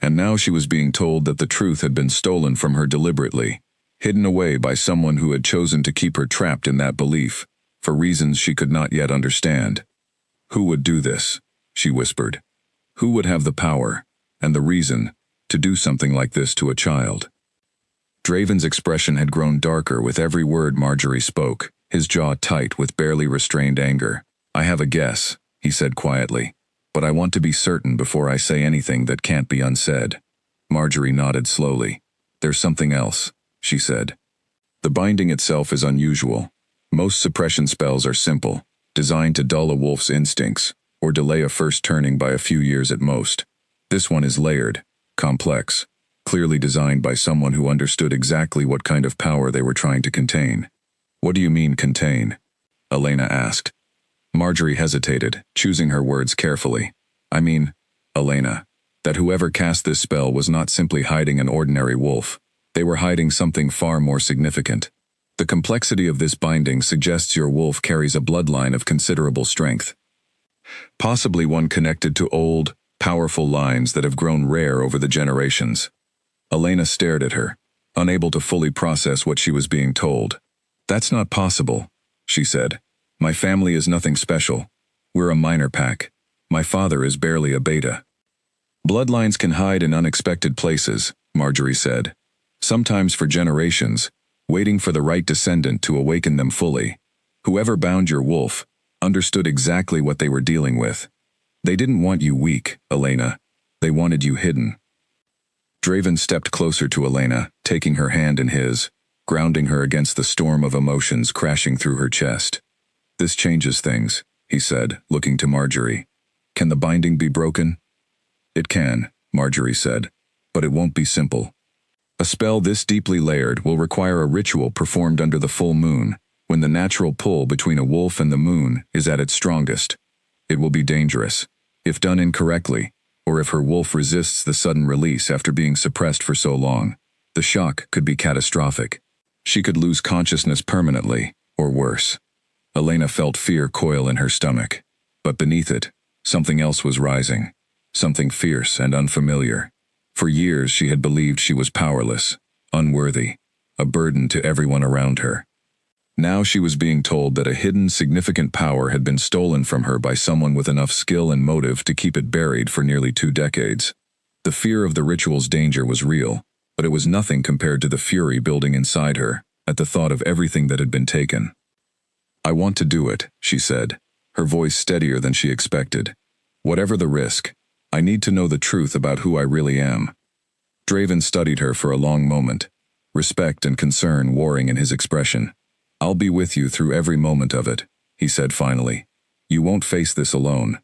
And now she was being told that the truth had been stolen from her deliberately, hidden away by someone who had chosen to keep her trapped in that belief, for reasons she could not yet understand. "Who would do this?" she whispered. "Who would have the power, and the reason, to do something like this to a child?" Draven's expression had grown darker with every word Marjorie spoke, his jaw tight with barely restrained anger. "I have a guess," he said quietly, "but I want to be certain before I say anything that can't be unsaid." Marjorie nodded slowly. "There's something else," she said. "The binding itself is unusual. Most suppression spells are simple, designed to dull a wolf's instincts, or delay a first turning by a few years at most. This one is layered, complex, clearly designed by someone who understood exactly what kind of power they were trying to contain." "What do you mean, contain?" Elena asked. Marjorie hesitated, choosing her words carefully. "I mean, Elena, that whoever cast this spell was not simply hiding an ordinary wolf. They were hiding something far more significant. The complexity of this binding suggests your wolf carries a bloodline of considerable strength. Possibly one connected to old, powerful lines that have grown rare over the generations." Elena stared at her, unable to fully process what she was being told. "That's not possible," she said. "My family is nothing special. We're a minor pack. My father is barely a beta." "Bloodlines can hide in unexpected places," Marjorie said. "Sometimes for generations, waiting for the right descendant to awaken them fully. Whoever bound your wolf understood exactly what they were dealing with. They didn't want you weak, Elena. They wanted you hidden." Draven stepped closer to Elena, taking her hand in his, grounding her against the storm of emotions crashing through her chest. "This changes things," he said, looking to Marjorie. "Can the binding be broken?" "It can," Marjorie said, "but it won't be simple. A spell this deeply layered will require a ritual performed under the full moon, when the natural pull between a wolf and the moon is at its strongest. It will be dangerous, if done incorrectly, or if her wolf resists the sudden release after being suppressed for so long. The shock could be catastrophic. She could lose consciousness permanently, or worse." Elena felt fear coil in her stomach, but beneath it, something else was rising, something fierce and unfamiliar. For years she had believed she was powerless, unworthy, a burden to everyone around her. Now she was being told that a hidden, significant power had been stolen from her by someone with enough skill and motive to keep it buried for nearly 2 decades. The fear of the ritual's danger was real, but it was nothing compared to the fury building inside her at the thought of everything that had been taken. "I want to do it," she said, her voice steadier than she expected. "Whatever the risk, I need to know the truth about who I really am." Draven studied her for a long moment, respect and concern warring in his expression. "I'll be with you through every moment of it," he said finally. "You won't face this alone."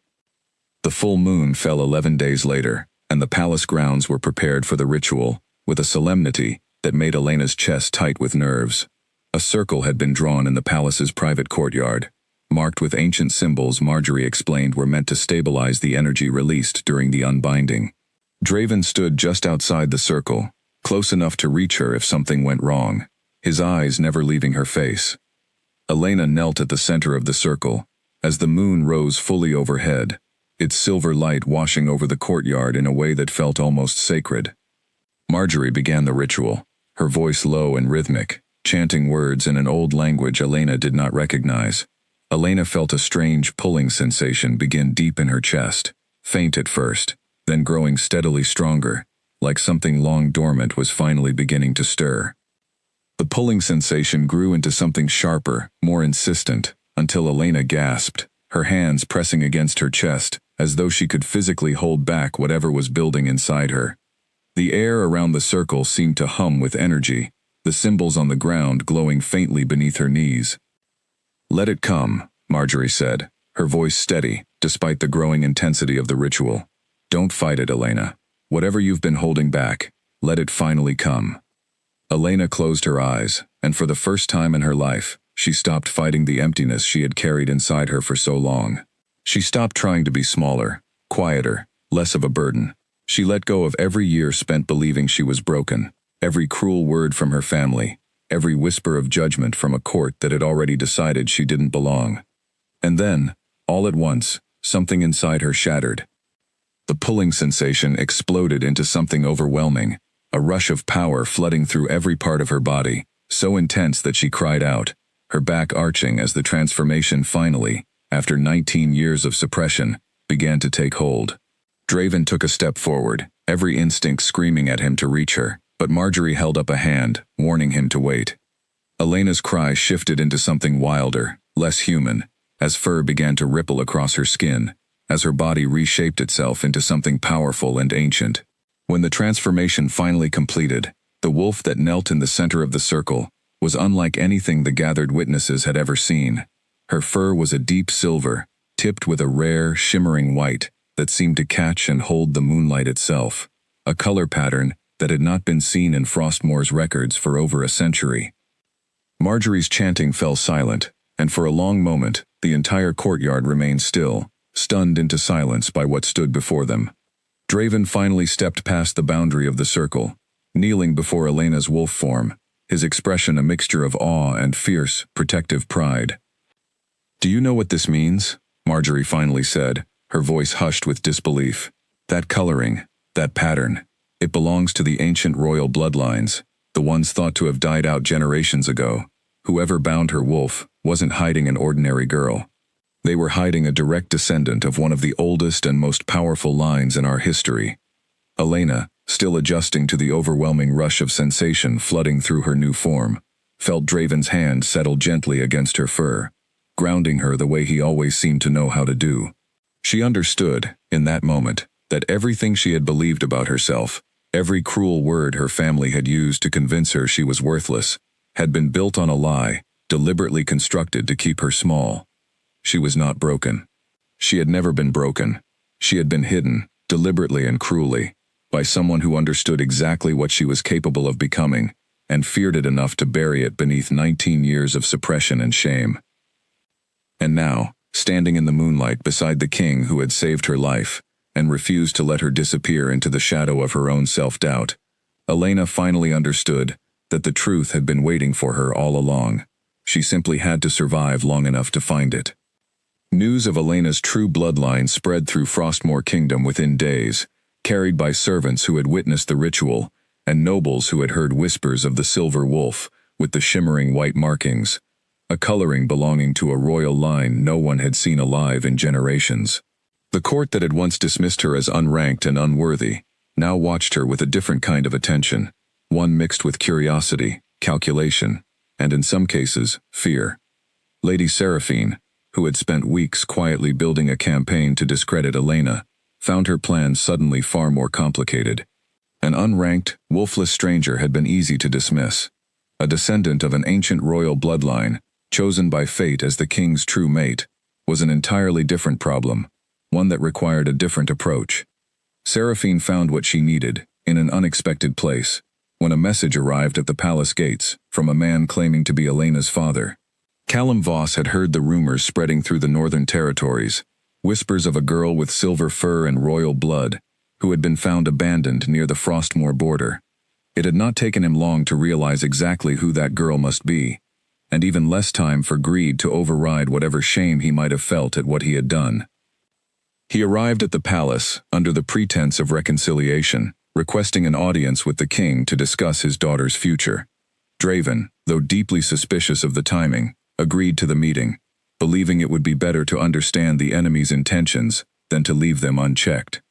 The full moon fell 11 days later, and the palace grounds were prepared for the ritual, with a solemnity that made Elena's chest tight with nerves. A circle had been drawn in the palace's private courtyard, marked with ancient symbols Marjorie explained were meant to stabilize the energy released during the unbinding. Draven stood just outside the circle, close enough to reach her if something went wrong, his eyes never leaving her face. Elena knelt at the center of the circle, as the moon rose fully overhead, its silver light washing over the courtyard in a way that felt almost sacred. Marjorie began the ritual, her voice low and rhythmic, chanting words in an old language Elena did not recognize. Elena felt a strange pulling sensation begin deep in her chest, faint at first, then growing steadily stronger, like something long dormant was finally beginning to stir. The pulling sensation grew into something sharper, more insistent, until Elena gasped, her hands pressing against her chest, as though she could physically hold back whatever was building inside her. The air around the circle seemed to hum with energy, the symbols on the ground glowing faintly beneath her knees. "Let it come," Marjorie said, her voice steady, despite the growing intensity of the ritual. "Don't fight it, Elena. Whatever you've been holding back, let it finally come." Elena closed her eyes, and for the first time in her life, she stopped fighting the emptiness she had carried inside her for so long. She stopped trying to be smaller, quieter, less of a burden. She let go of every year spent believing she was broken, every cruel word from her family, every whisper of judgment from a court that had already decided she didn't belong. And then, all at once, something inside her shattered. The pulling sensation exploded into something overwhelming, a rush of power flooding through every part of her body, so intense that she cried out, her back arching as the transformation finally, after 19 years of suppression, began to take hold. Draven took a step forward, every instinct screaming at him to reach her, but Marjorie held up a hand, warning him to wait. Elena's cry shifted into something wilder, less human, as fur began to ripple across her skin, as her body reshaped itself into something powerful and ancient. When the transformation finally completed, the wolf that knelt in the center of the circle was unlike anything the gathered witnesses had ever seen. Her fur was a deep silver, tipped with a rare, shimmering white that seemed to catch and hold the moonlight itself, a color pattern that had not been seen in Frostmore's records for over a century. Marjorie's chanting fell silent, and for a long moment, the entire courtyard remained still, stunned into silence by what stood before them. Draven finally stepped past the boundary of the circle, kneeling before Elena's wolf form, his expression a mixture of awe and fierce, protective pride. "Do you know what this means?" Marjorie finally said, her voice hushed with disbelief. "That coloring, that pattern, it belongs to the ancient royal bloodlines, the ones thought to have died out generations ago. Whoever bound her wolf wasn't hiding an ordinary girl. They were hiding a direct descendant of one of the oldest and most powerful lines in our history." Elena, still adjusting to the overwhelming rush of sensation flooding through her new form, felt Draven's hand settle gently against her fur, grounding her the way he always seemed to know how to do. She understood, in that moment, that everything she had believed about herself, every cruel word her family had used to convince her she was worthless, had been built on a lie, deliberately constructed to keep her small. She was not broken. She had never been broken. She had been hidden, deliberately and cruelly, by someone who understood exactly what she was capable of becoming, and feared it enough to bury it beneath 19 years of suppression and shame. And now, standing in the moonlight beside the king who had saved her life, and refused to let her disappear into the shadow of her own self-doubt, Elena finally understood that the truth had been waiting for her all along. She simply had to survive long enough to find it. News of Elena's true bloodline spread through Frostmore Kingdom within days, carried by servants who had witnessed the ritual, and nobles who had heard whispers of the silver wolf, with the shimmering white markings, a coloring belonging to a royal line no one had seen alive in generations. The court that had once dismissed her as unranked and unworthy, now watched her with a different kind of attention, one mixed with curiosity, calculation, and in some cases, fear. Lady Seraphine, who had spent weeks quietly building a campaign to discredit Elena, found her plans suddenly far more complicated. An unranked, wolfless stranger had been easy to dismiss. A descendant of an ancient royal bloodline, chosen by fate as the king's true mate, was an entirely different problem, one that required a different approach. Seraphine found what she needed, in an unexpected place, when a message arrived at the palace gates from a man claiming to be Elena's father. Callum Voss had heard the rumors spreading through the northern territories, whispers of a girl with silver fur and royal blood, who had been found abandoned near the Frostmoor border. It had not taken him long to realize exactly who that girl must be, and even less time for greed to override whatever shame he might have felt at what he had done. He arrived at the palace under the pretense of reconciliation, requesting an audience with the king to discuss his daughter's future. Draven, though deeply suspicious of the timing, agreed to the meeting, believing it would be better to understand the enemy's intentions than to leave them unchecked.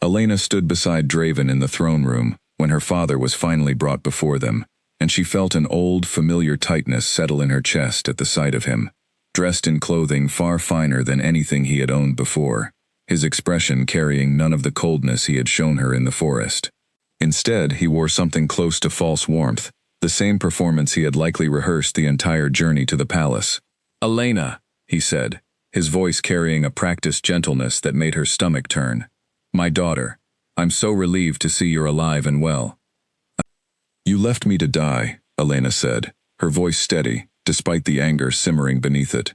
Elena stood beside Draven in the throne room when her father was finally brought before them, and she felt an old, familiar tightness settle in her chest at the sight of him, dressed in clothing far finer than anything he had owned before, his expression carrying none of the coldness he had shown her in the forest. Instead, he wore something close to false warmth, the same performance he had likely rehearsed the entire journey to the palace. "Elena," he said, his voice carrying a practiced gentleness that made her stomach turn. "My daughter, I'm so relieved to see you're alive and well." "You left me to die," Elena said, her voice steady, despite the anger simmering beneath it.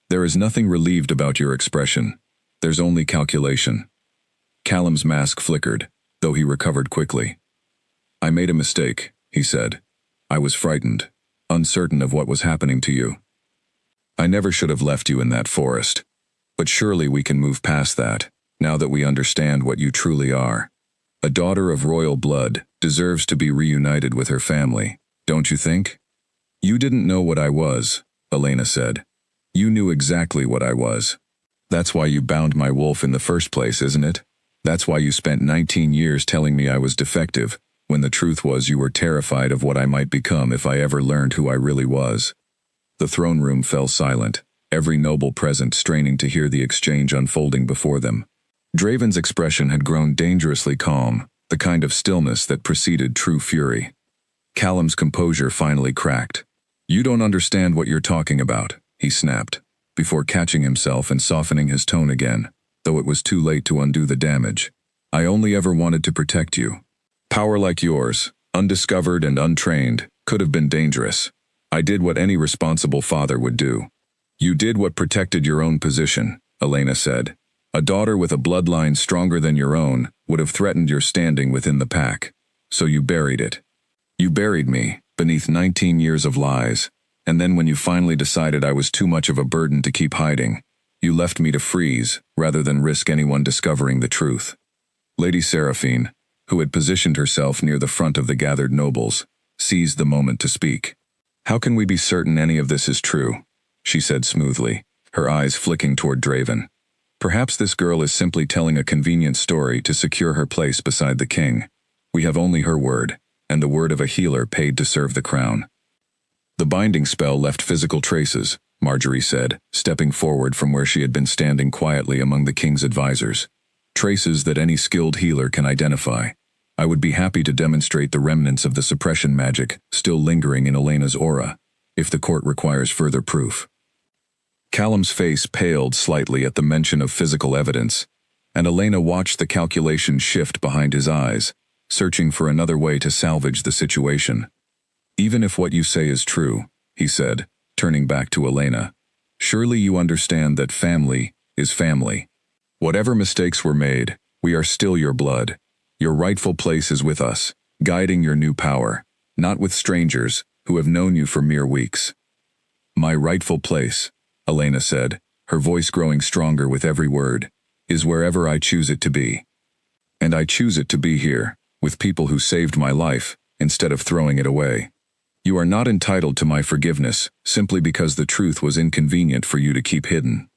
"There is nothing relieved about your expression. There's only calculation." Callum's mask flickered, though he recovered quickly. "I made a mistake," he said. "I was frightened, uncertain of what was happening to you. I never should have left you in that forest. But surely we can move past that, now that we understand what you truly are. A daughter of royal blood deserves to be reunited with her family, don't you think?" "You didn't know what I was," Elena said. "You knew exactly what I was. That's why you bound my wolf in the first place, isn't it? That's why you spent 19 years telling me I was defective, when the truth was you were terrified of what I might become if I ever learned who I really was." The throne room fell silent, every noble present straining to hear the exchange unfolding before them. Draven's expression had grown dangerously calm, the kind of stillness that preceded true fury. Callum's composure finally cracked. "You don't understand what you're talking about," he snapped, before catching himself and softening his tone again, though it was too late to undo the damage. "I only ever wanted to protect you. Power like yours, undiscovered and untrained, could have been dangerous. I did what any responsible father would do." "You did what protected your own position," Elena said. "A daughter with a bloodline stronger than your own would have threatened your standing within the pack. So you buried it. You buried me, beneath 19 years of lies, and then when you finally decided I was too much of a burden to keep hiding, you left me to freeze rather than risk anyone discovering the truth." Lady Seraphine, who had positioned herself near the front of the gathered nobles, seized the moment to speak. "How can we be certain any of this is true?" she said smoothly, her eyes flicking toward Draven. "Perhaps this girl is simply telling a convenient story to secure her place beside the king. We have only her word, and the word of a healer paid to serve the crown." "The binding spell left physical traces," Marjorie said, stepping forward from where she had been standing quietly among the king's advisors. "Traces that any skilled healer can identify. I would be happy to demonstrate the remnants of the suppression magic still lingering in Elena's aura, if the court requires further proof." Callum's face paled slightly at the mention of physical evidence, and Elena watched the calculation shift behind his eyes, searching for another way to salvage the situation. "Even if what you say is true," he said, turning back to Elena, "surely you understand that family is family. Whatever mistakes were made, we are still your blood. Your rightful place is with us, guiding your new power, not with strangers who have known you for mere weeks." "My rightful place," Elena said, her voice growing stronger with every word, "is wherever I choose it to be. And I choose it to be here, with people who saved my life, instead of throwing it away. You are not entitled to my forgiveness simply because the truth was inconvenient for you to keep hidden."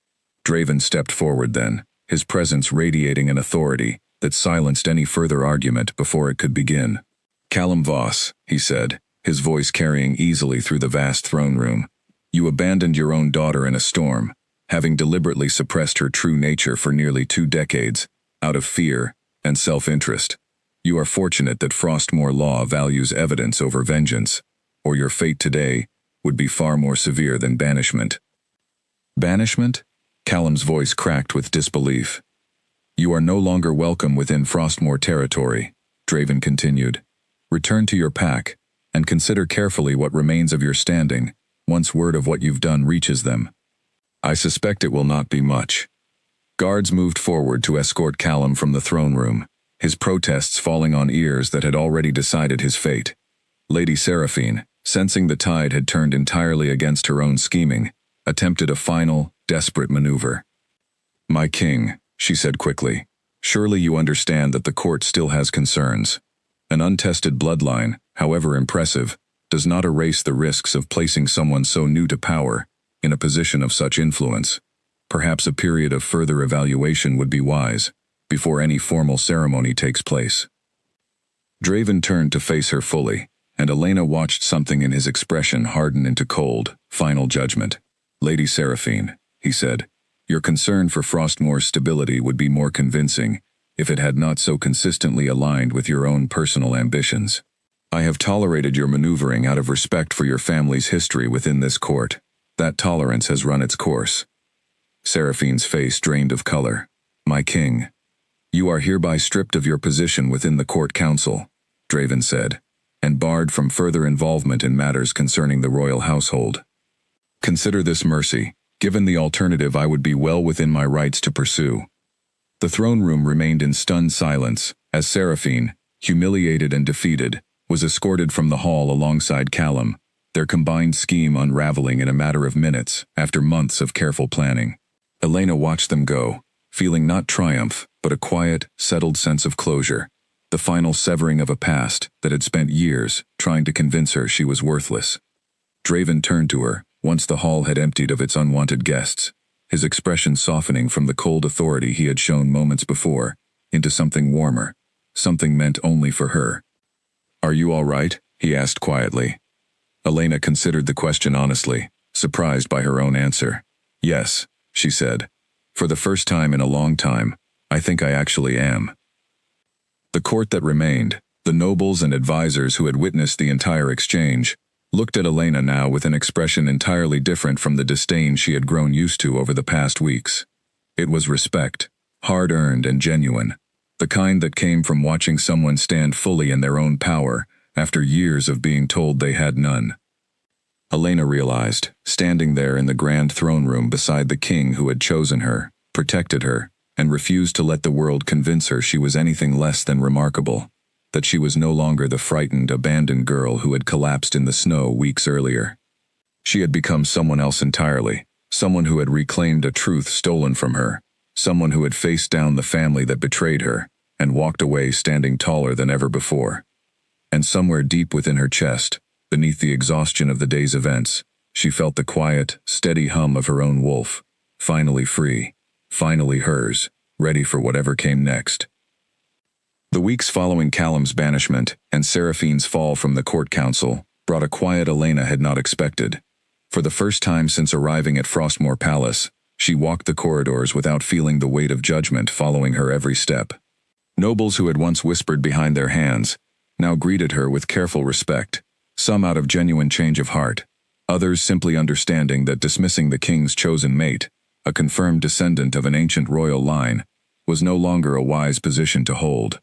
Draven stepped forward then, his presence radiating an authority that silenced any further argument before it could begin. "Callum Voss," he said, his voice carrying easily through the vast throne room, "you abandoned your own daughter in a storm, having deliberately suppressed her true nature for nearly 2 decades, out of fear and self-interest. You are fortunate that Frostmoor law values evidence over vengeance, or your fate today would be far more severe than banishment." "Banishment?" Callum's voice cracked with disbelief. "You are no longer welcome within Frostmoor territory," Draven continued. Return to your pack, and consider carefully what remains of your standing, once word of what you've done reaches them. I suspect it will not be much. Guards moved forward to escort Callum from the throne room, his protests falling on ears that had already decided his fate. Lady Seraphine, sensing the tide had turned entirely against her own scheming, attempted a final, desperate maneuver. "My king," she said quickly, "surely you understand that the court still has concerns. An untested bloodline, however impressive, does not erase the risks of placing someone so new to power in a position of such influence. Perhaps a period of further evaluation would be wise, before any formal ceremony takes place." Draven turned to face her fully, and Elena watched something in his expression harden into cold, final judgment. "Lady Seraphine," he said, "your concern for Frostmour's stability would be more convincing if it had not so consistently aligned with your own personal ambitions. I have tolerated your maneuvering out of respect for your family's history within this court. That tolerance has run its course." Seraphine's face drained of color. "My king, you are hereby stripped of your position within the court council," Draven said, "and barred from further involvement in matters concerning the royal household. Consider this mercy. Given the alternative, I would be well within my rights to pursue." The throne room remained in stunned silence as Seraphine, humiliated and defeated, was escorted from the hall alongside Callum, their combined scheme unraveling in a matter of minutes after months of careful planning. Elena watched them go, feeling not triumph, but a quiet, settled sense of closure, the final severing of a past that had spent years trying to convince her she was worthless. Draven turned to her, once the hall had emptied of its unwanted guests, his expression softening from the cold authority he had shown moments before, into something warmer, something meant only for her. "Are you all right?" he asked quietly. Elena considered the question honestly, surprised by her own answer. "Yes," she said. "For the first time in a long time, I think I actually am." The court that remained, the nobles and advisors who had witnessed the entire exchange, looked at Elena now with an expression entirely different from the disdain she had grown used to over the past weeks. It was respect, hard-earned and genuine, the kind that came from watching someone stand fully in their own power after years of being told they had none. Elena realized, standing there in the grand throne room beside the king who had chosen her, protected her, and refused to let the world convince her she was anything less than remarkable, that she was no longer the frightened, abandoned girl who had collapsed in the snow weeks earlier. She had become someone else entirely, someone who had reclaimed a truth stolen from her, someone who had faced down the family that betrayed her, and walked away standing taller than ever before. And somewhere deep within her chest, beneath the exhaustion of the day's events, she felt the quiet, steady hum of her own wolf, finally free, finally hers, ready for whatever came next. The weeks following Callum's banishment and Seraphine's fall from the court council brought a quiet Elena had not expected. For the first time since arriving at Frostmour Palace, she walked the corridors without feeling the weight of judgment following her every step. Nobles who had once whispered behind their hands now greeted her with careful respect, some out of genuine change of heart, others simply understanding that dismissing the king's chosen mate, a confirmed descendant of an ancient royal line, was no longer a wise position to hold.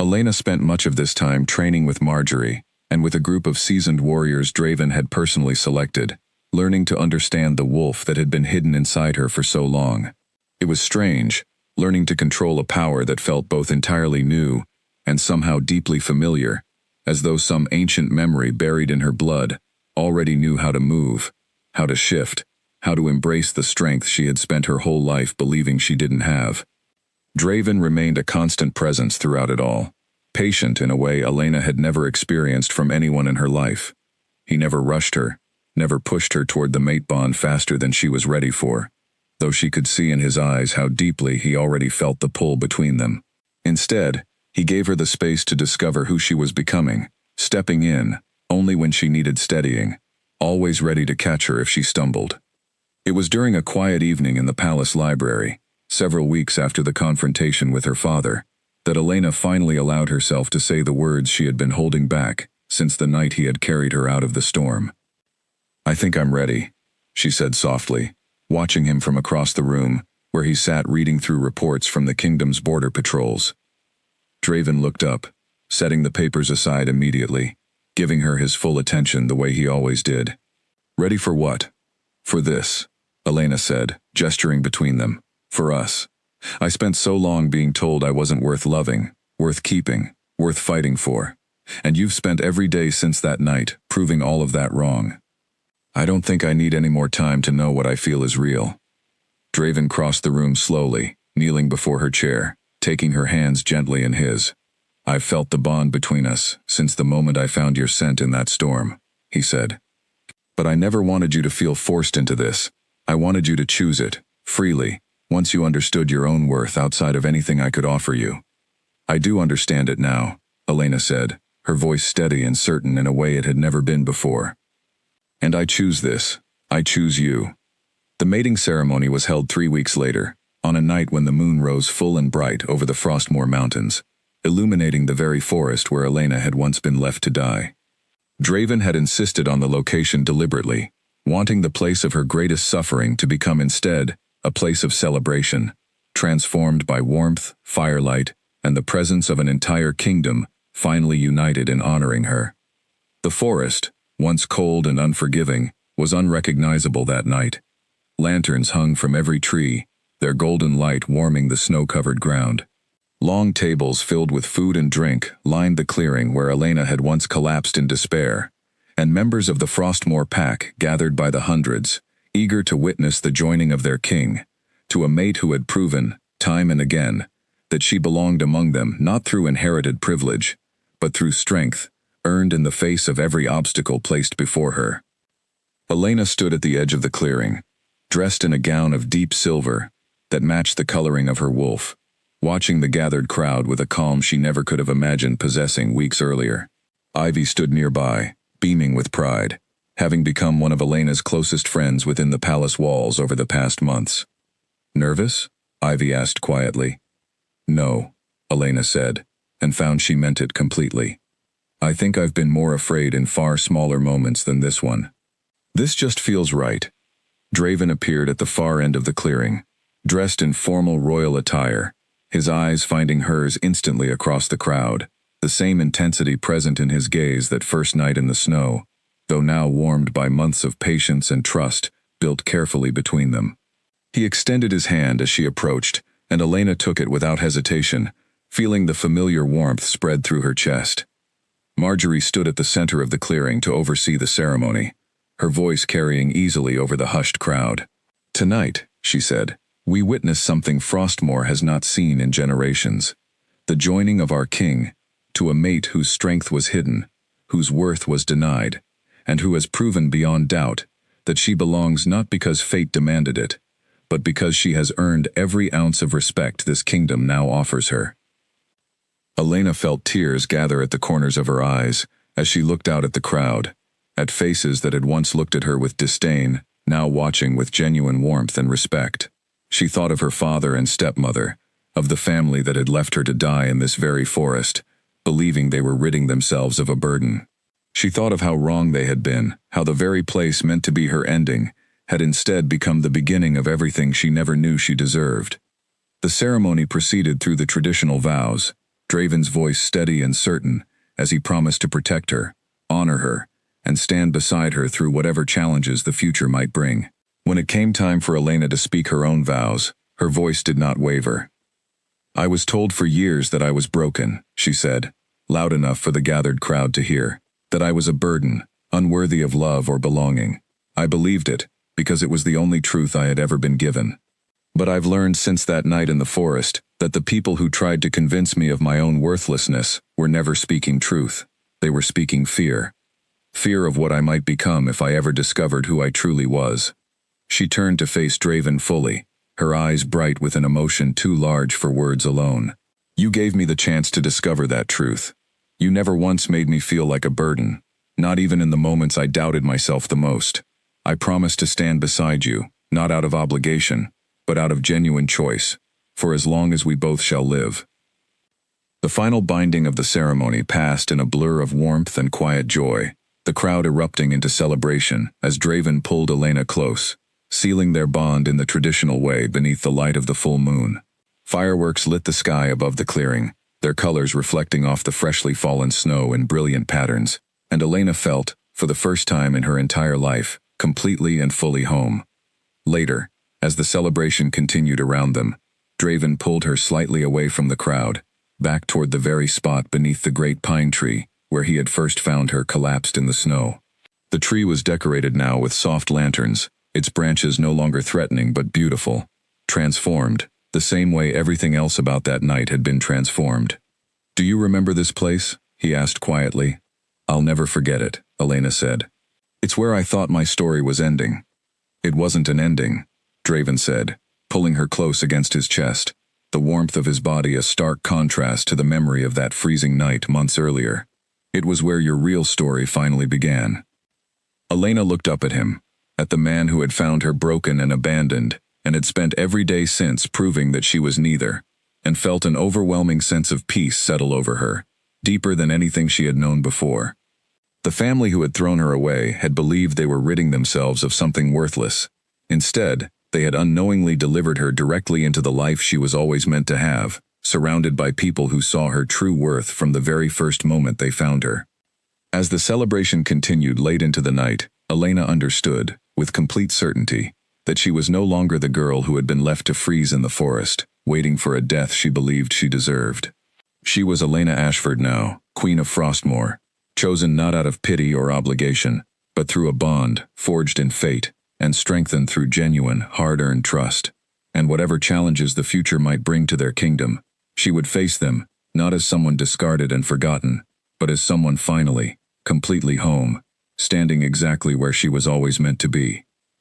Elena spent much of this time training with Marjorie, and with a group of seasoned warriors Draven had personally selected, learning to understand the wolf that had been hidden inside her for so long. It was strange, learning to control a power that felt both entirely new and somehow deeply familiar, as though some ancient memory buried in her blood already knew how to move, how to shift, how to embrace the strength she had spent her whole life believing she didn't have. Draven remained a constant presence throughout it all, patient in a way Elena had never experienced from anyone in her life. He never rushed her, never pushed her toward the mate bond faster than she was ready for, though she could see in his eyes how deeply he already felt the pull between them. Instead, he gave her the space to discover who she was becoming, stepping in only when she needed steadying, always ready to catch her if she stumbled. It was during a quiet evening in the palace library, several weeks after the confrontation with her father, that Elena finally allowed herself to say the words she had been holding back since the night he had carried her out of the storm. "I think I'm ready," she said softly, watching him from across the room, where he sat reading through reports from the kingdom's border patrols. Draven looked up, setting the papers aside immediately, giving her his full attention the way he always did. "Ready for what?" "For this," Elena said, gesturing between them. "For us. I spent so long being told I wasn't worth loving, worth keeping, worth fighting for. And you've spent every day since that night proving all of that wrong. I don't think I need any more time to know what I feel is real." Draven crossed the room slowly, kneeling before her chair, taking her hands gently in his. "I've felt the bond between us since the moment I found your scent in that storm," he said. "But I never wanted you to feel forced into this. I wanted you to choose it, freely, once you understood your own worth outside of anything I could offer you." "I do understand it now," Elena said, her voice steady and certain in a way it had never been before. "And I choose this. I choose you." The mating ceremony was held 3 weeks later, on a night when the moon rose full and bright over the Frostmoor Mountains, illuminating the very forest where Elena had once been left to die. Draven had insisted on the location deliberately, wanting the place of her greatest suffering to become instead a place of celebration, transformed by warmth, firelight, and the presence of an entire kingdom finally united in honoring her. The forest, once cold and unforgiving, was unrecognizable that night. Lanterns hung from every tree, their golden light warming the snow-covered ground. Long tables filled with food and drink lined the clearing where Elena had once collapsed in despair, and members of the Frostmoor pack gathered by the hundreds, eager to witness the joining of their king, to a mate who had proven, time and again, that she belonged among them not through inherited privilege, but through strength, earned in the face of every obstacle placed before her. Elena stood at the edge of the clearing, dressed in a gown of deep silver that matched the coloring of her wolf, watching the gathered crowd with a calm she never could have imagined possessing weeks earlier. Ivy stood nearby, beaming with pride, having become one of Elena's closest friends within the palace walls over the past months. "Nervous?" Ivy asked quietly. "No," Elena said, and found she meant it completely. "I think I've been more afraid in far smaller moments than this one. This just feels right." Draven appeared at the far end of the clearing, dressed in formal royal attire, his eyes finding hers instantly across the crowd, the same intensity present in his gaze that first night in the snow, though now warmed by months of patience and trust built carefully between them. He extended his hand as she approached, and Elena took it without hesitation, feeling the familiar warmth spread through her chest. Marjorie stood at the center of the clearing to oversee the ceremony, her voice carrying easily over the hushed crowd. "Tonight," she said, "we witness something Frostmoor has not seen in generations. The joining of our king to a mate whose strength was hidden, whose worth was denied, and who has proven beyond doubt that she belongs not because fate demanded it, but because she has earned every ounce of respect this kingdom now offers her." Elena felt tears gather at the corners of her eyes as she looked out at the crowd, at faces that had once looked at her with disdain, now watching with genuine warmth and respect. She thought of her father and stepmother, of the family that had left her to die in this very forest, believing they were ridding themselves of a burden. She thought of how wrong they had been, how the very place meant to be her ending had instead become the beginning of everything she never knew she deserved. The ceremony proceeded through the traditional vows, Draven's voice steady and certain as he promised to protect her, honor her, and stand beside her through whatever challenges the future might bring. When it came time for Elena to speak her own vows, her voice did not waver. "I was told for years that I was broken," she said, loud enough for the gathered crowd to hear, "that I was a burden, unworthy of love or belonging. I believed it, because it was the only truth I had ever been given. But I've learned since that night in the forest that the people who tried to convince me of my own worthlessness were never speaking truth. They were speaking fear. Fear of what I might become if I ever discovered who I truly was." She turned to face Draven fully, her eyes bright with an emotion too large for words alone. "You gave me the chance to discover that truth. You never once made me feel like a burden, not even in the moments I doubted myself the most. I promise to stand beside you, not out of obligation, but out of genuine choice, for as long as we both shall live." The final binding of the ceremony passed in a blur of warmth and quiet joy, the crowd erupting into celebration as Draven pulled Elena close, sealing their bond in the traditional way beneath the light of the full moon. Fireworks lit the sky above the clearing, their colors reflecting off the freshly fallen snow in brilliant patterns, and Elena felt, for the first time in her entire life, completely and fully home. Later, as the celebration continued around them, Draven pulled her slightly away from the crowd, back toward the very spot beneath the great pine tree where he had first found her collapsed in the snow. The tree was decorated now with soft lanterns, its branches no longer threatening but beautiful, transformed, the same way everything else about that night had been transformed. "Do you remember this place?" he asked quietly. "I'll never forget it," Elena said. "It's where I thought my story was ending." "It wasn't an ending," Draven said, pulling her close against his chest, the warmth of his body a stark contrast to the memory of that freezing night months earlier. "It was where your real story finally began." Elena looked up at him, at the man who had found her broken and abandoned, and had spent every day since proving that she was neither, and felt an overwhelming sense of peace settle over her, deeper than anything she had known before. The family who had thrown her away had believed they were ridding themselves of something worthless. Instead, they had unknowingly delivered her directly into the life she was always meant to have, surrounded by people who saw her true worth from the very first moment they found her. As the celebration continued late into the night, Elena understood, with complete certainty, that she was no longer the girl who had been left to freeze in the forest, waiting for a death she believed she deserved. She was Elena Ashford now, Queen of Frostmoor, chosen not out of pity or obligation, but through a bond forged in fate and strengthened through genuine, hard-earned trust. And whatever challenges the future might bring to their kingdom, she would face them, not as someone discarded and forgotten, but as someone finally, completely home, standing exactly where she was always meant to be.